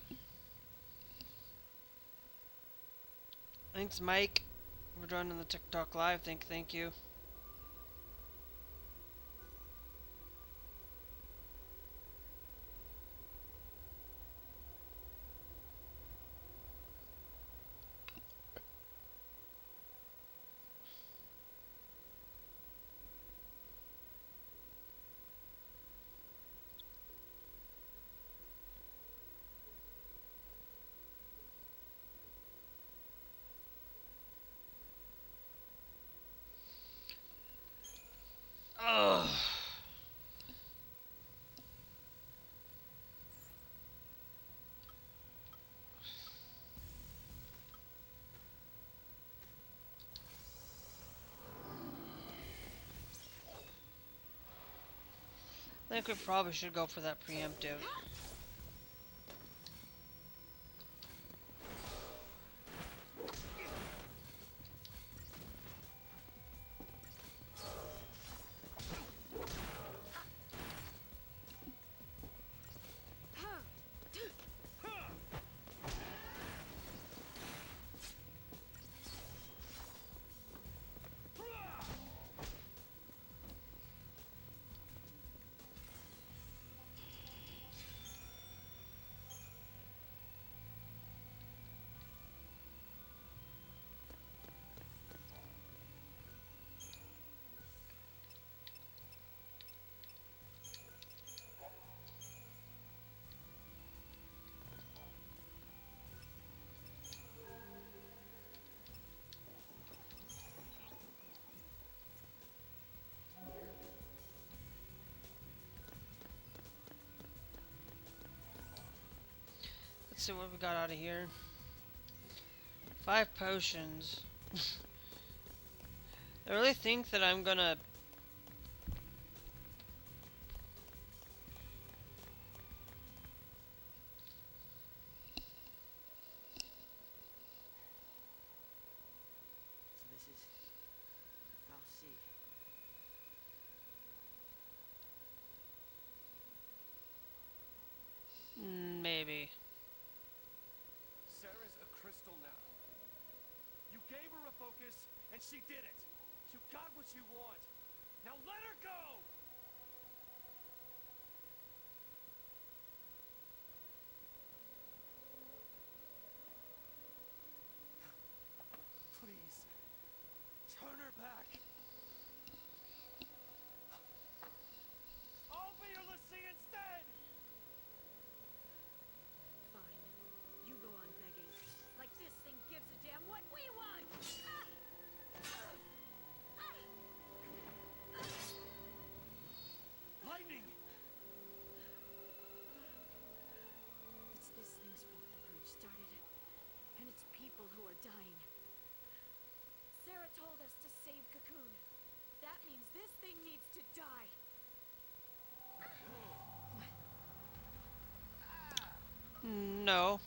Thanks, Mike, for joining the TikTok live. Thank you. Ugh. I think we probably should go for that preemptive. Let's see what we got out of here. 5 potions. I really think that I'm gonna... So this is the Foul Sea. Maybe. Sarah's a crystal now. You gave her a focus, and she did it. You got what you want. Now let her go! gives a damn what we want? Lightning! It's this thing's fault the purge started, and it's people who are dying. Sarah told us to save Cocoon. That means this thing needs to die. No.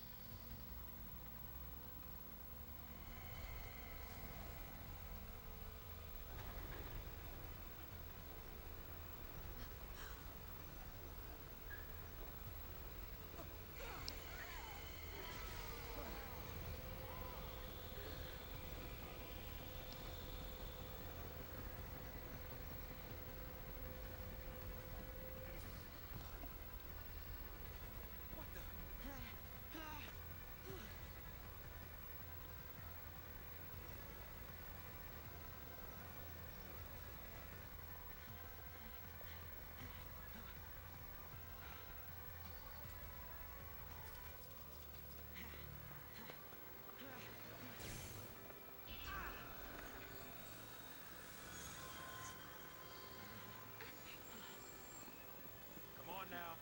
Come on now.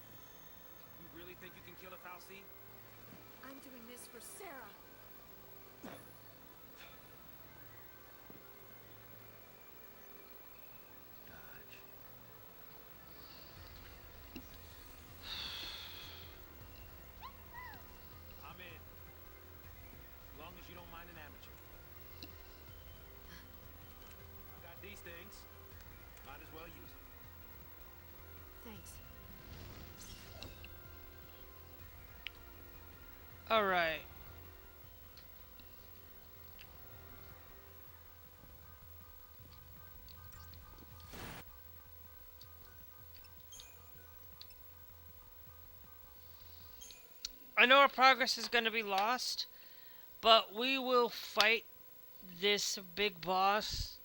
You really think you can kill a Fal'Cie? I'm doing this for Sarah. Dodge. I'm in. As long as you don't mind an amateur. I got these things. Might as well use them. Thanks. All right. I know our progress is going to be lost, but we will fight this big boss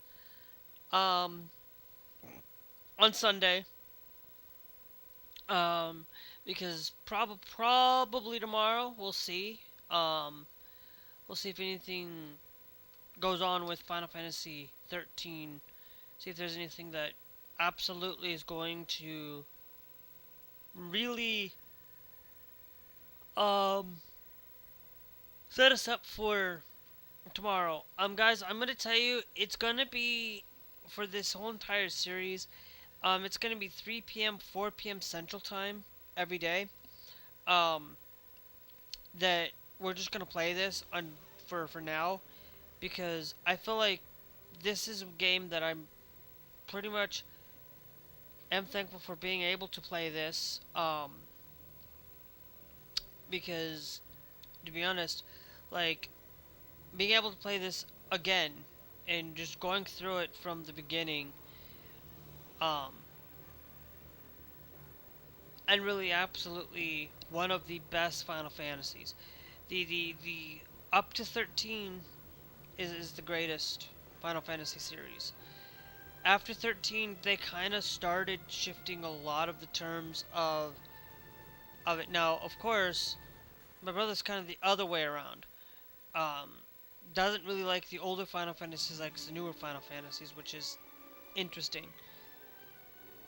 on Sunday. Because probably tomorrow we'll see. We'll see if anything goes on with Final Fantasy XIII. See if there's anything that absolutely is going to really set us up for tomorrow. Guys, I'm gonna tell you, it's gonna be for this whole entire series. It's gonna be 3 p.m., 4 p.m. Central Time every day. That we're just gonna play this on for now, because I feel like this is a game that I'm pretty much am thankful for being able to play this. Because to be honest, like being able to play this again and just going through it from the beginning, and really absolutely one of the best Final Fantasies. The up to 13 is the greatest Final Fantasy series. After 13, they kind of started shifting a lot of the terms of it. Now, of course, my brother's kind of the other way around. Doesn't really like the older Final Fantasies, likes the newer Final Fantasies, which is interesting.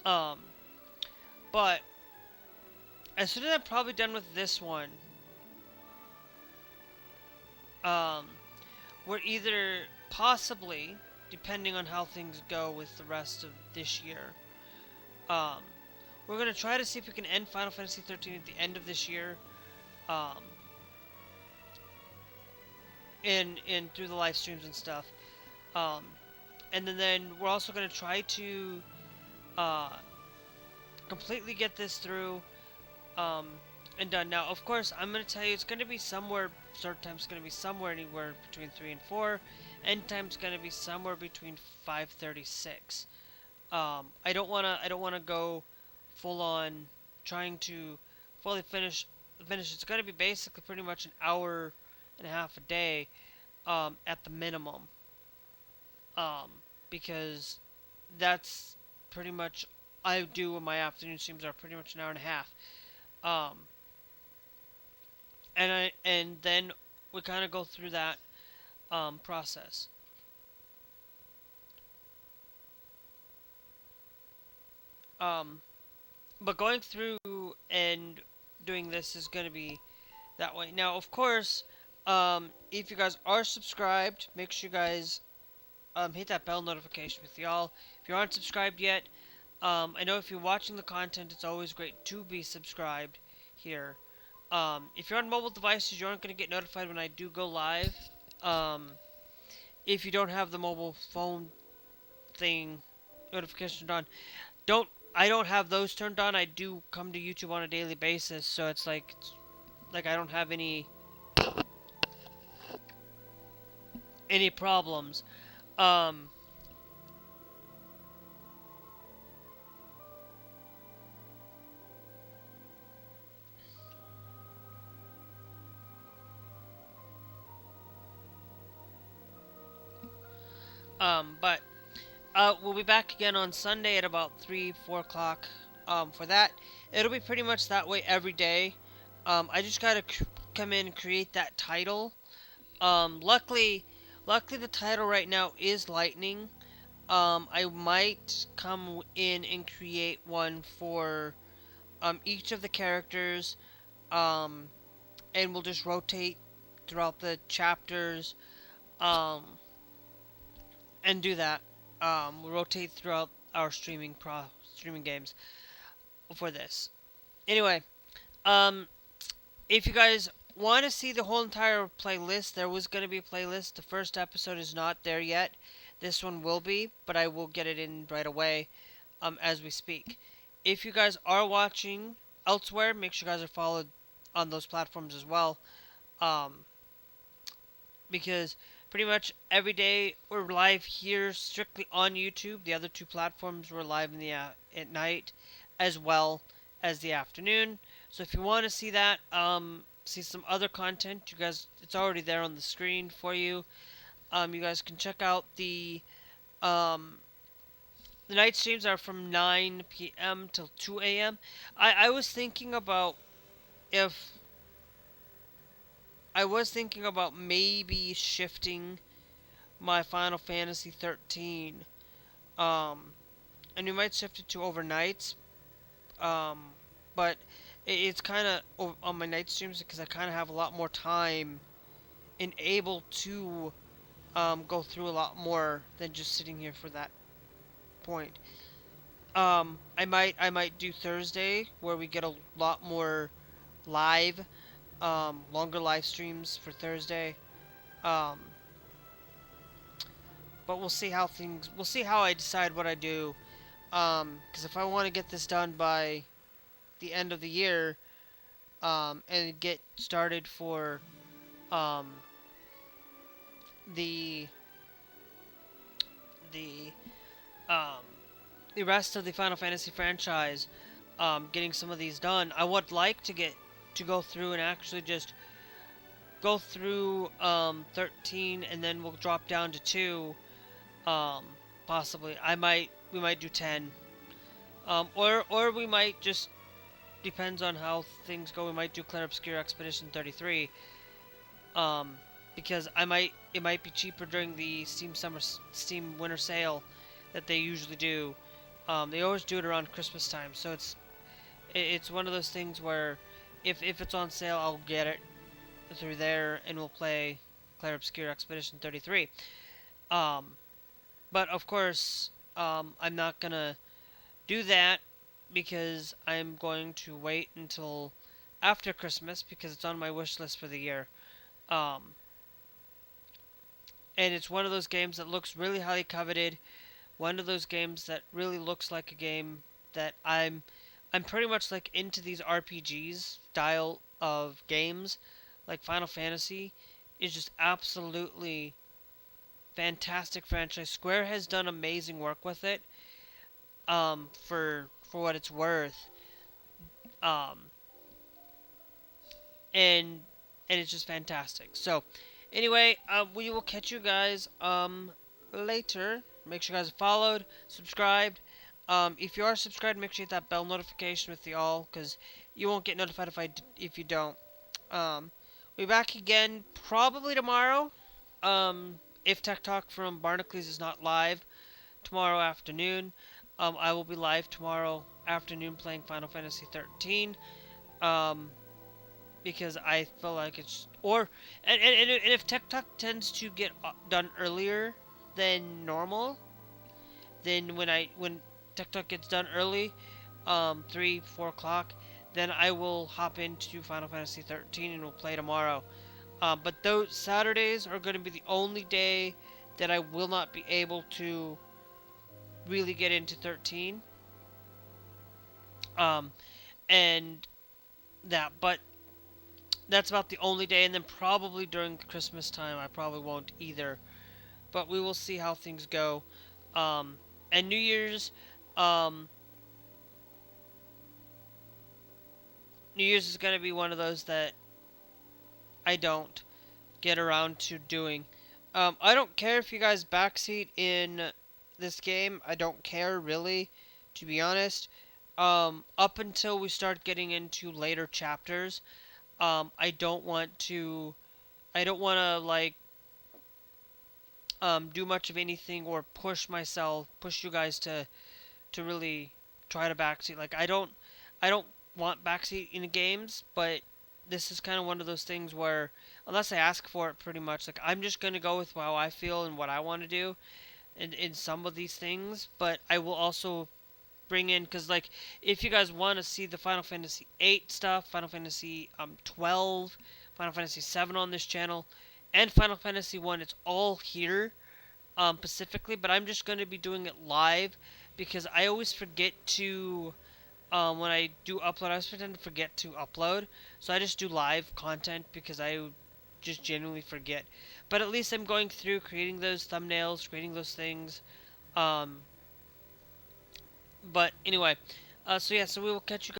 But as soon as I'm probably done with this one, we're either possibly, depending on how things go with the rest of this year, we're gonna try to see if we can end Final Fantasy XIII at the end of this year, in through the live streams and stuff, and then we're also gonna try to completely get this through and done. Now, of course, I'm going to tell you it's going to be somewhere, start time's going to be somewhere anywhere between 3 and 4, end time's going to be somewhere between 5:36. I don't want to go full on trying to fully finish. It's going to be basically pretty much an hour and a half a day at the minimum. Because that's pretty much I do when my afternoon streams are pretty much an hour and a half. And then we kind of go through that, process. Um, but going through and doing this is going to be that way. Now, of course, if you guys are subscribed, make sure you guys hit that bell notification with y'all. If you aren't subscribed yet, I know if you're watching the content, it's always great to be subscribed here. If you're on mobile devices, you aren't going to get notified when I do go live. If you don't have the mobile phone thing notification on, I don't have those turned on. I do come to YouTube on a daily basis, so it's like I don't have any problems. Um, but we'll be back again on Sunday at about 4 o'clock. For that, it'll be pretty much that way every day. I just gotta come in and create that title. Luckily the title right now is Lightning. I might come in and create one for each of the characters, and we'll just rotate throughout the chapters, and do that. We'll rotate throughout our streaming games for this. Anyway, if you guys want to see the whole entire playlist, there was going to be a playlist. The first episode is not there yet. This one will be, but I will get it in right away as we speak. If you guys are watching elsewhere, make sure you guys are followed on those platforms as well. Because pretty much every day we're live here strictly on YouTube. The other two platforms we're live in the at night as well as the afternoon. So if you want to see that, see some other content, you guys, it's already there on the screen for you. You guys can check out the night streams are from 9 p.m. till 2 a.m. I was thinking about maybe shifting my Final Fantasy XIII, and we might shift it to overnights, but it's kind of on my night streams because I kind of have a lot more time and able to go through a lot more than just sitting here for that point. I might do Thursday where we get a lot more live, longer live streams for Thursday. But we'll see how I decide what I do. Because if I want to get this done by the end of the year, and get started for the rest of the Final Fantasy franchise, getting some of these done, I would like to go through and actually just go through 13, and then we'll drop down to 2. Possibly we might do 10, or we might just, depends on how things go, we might do Clair Obscur Expedition 33, because it might be cheaper during the Steam winter sale that they usually do. They always do it around Christmas time, so it's one of those things where if it's on sale, I'll get it through there and we'll play Clair Obscur Expedition 33. But of course, I'm not gonna do that because I'm going to wait until after Christmas because it's on my wish list for the year. And it's one of those games that looks really highly coveted. One of those games that really looks like a game that I'm pretty much like into these RPGs style of games. Like Final Fantasy is just absolutely fantastic franchise. Square has done amazing work with it. For what it's worth. And it's just fantastic. So, anyway, we will catch you guys later. Make sure you guys are followed, subscribed. If you are subscribed, make sure you hit that bell notification with the all, because you won't get notified if you don't. We'll be back again probably tomorrow. if Tech Talk from Barnacules is not live tomorrow afternoon, I will be live tomorrow afternoon playing Final Fantasy XIII. Um, because I feel like it's and if Tech Talk tends to get done earlier than normal, then when Tech Talk gets done early, 3-4 o'clock, then I will hop into Final Fantasy 13 and we'll play tomorrow. But those Saturdays are going to be the only day that I will not be able to really get into 13. And but that's about the only day, and then probably during Christmas time I probably won't either. But we will see how things go. And New Year's, New Year's is going to be one of those that I don't get around to doing. I don't care if you guys backseat in this game. I don't care really, to be honest. Up until we start getting into later chapters, I don't want to. I don't want to like do much of anything or push you guys to really try to backseat. Like I don't want backseat in games, but this is kind of one of those things where unless I ask for it, pretty much like I'm just gonna go with how I feel and what I want to do, in some of these things. But I will also bring in because like if you guys want to see the Final Fantasy VIII stuff, Final Fantasy 12, Final Fantasy 7 on this channel, and Final Fantasy 1, it's all here specifically. But I'm just going to be doing it live because I always forget to when I do upload. I always tend to forget to upload, so I just do live content because I just genuinely forget. But at least I'm going through creating those thumbnails, creating those things. But anyway, so yeah, so we will catch you guys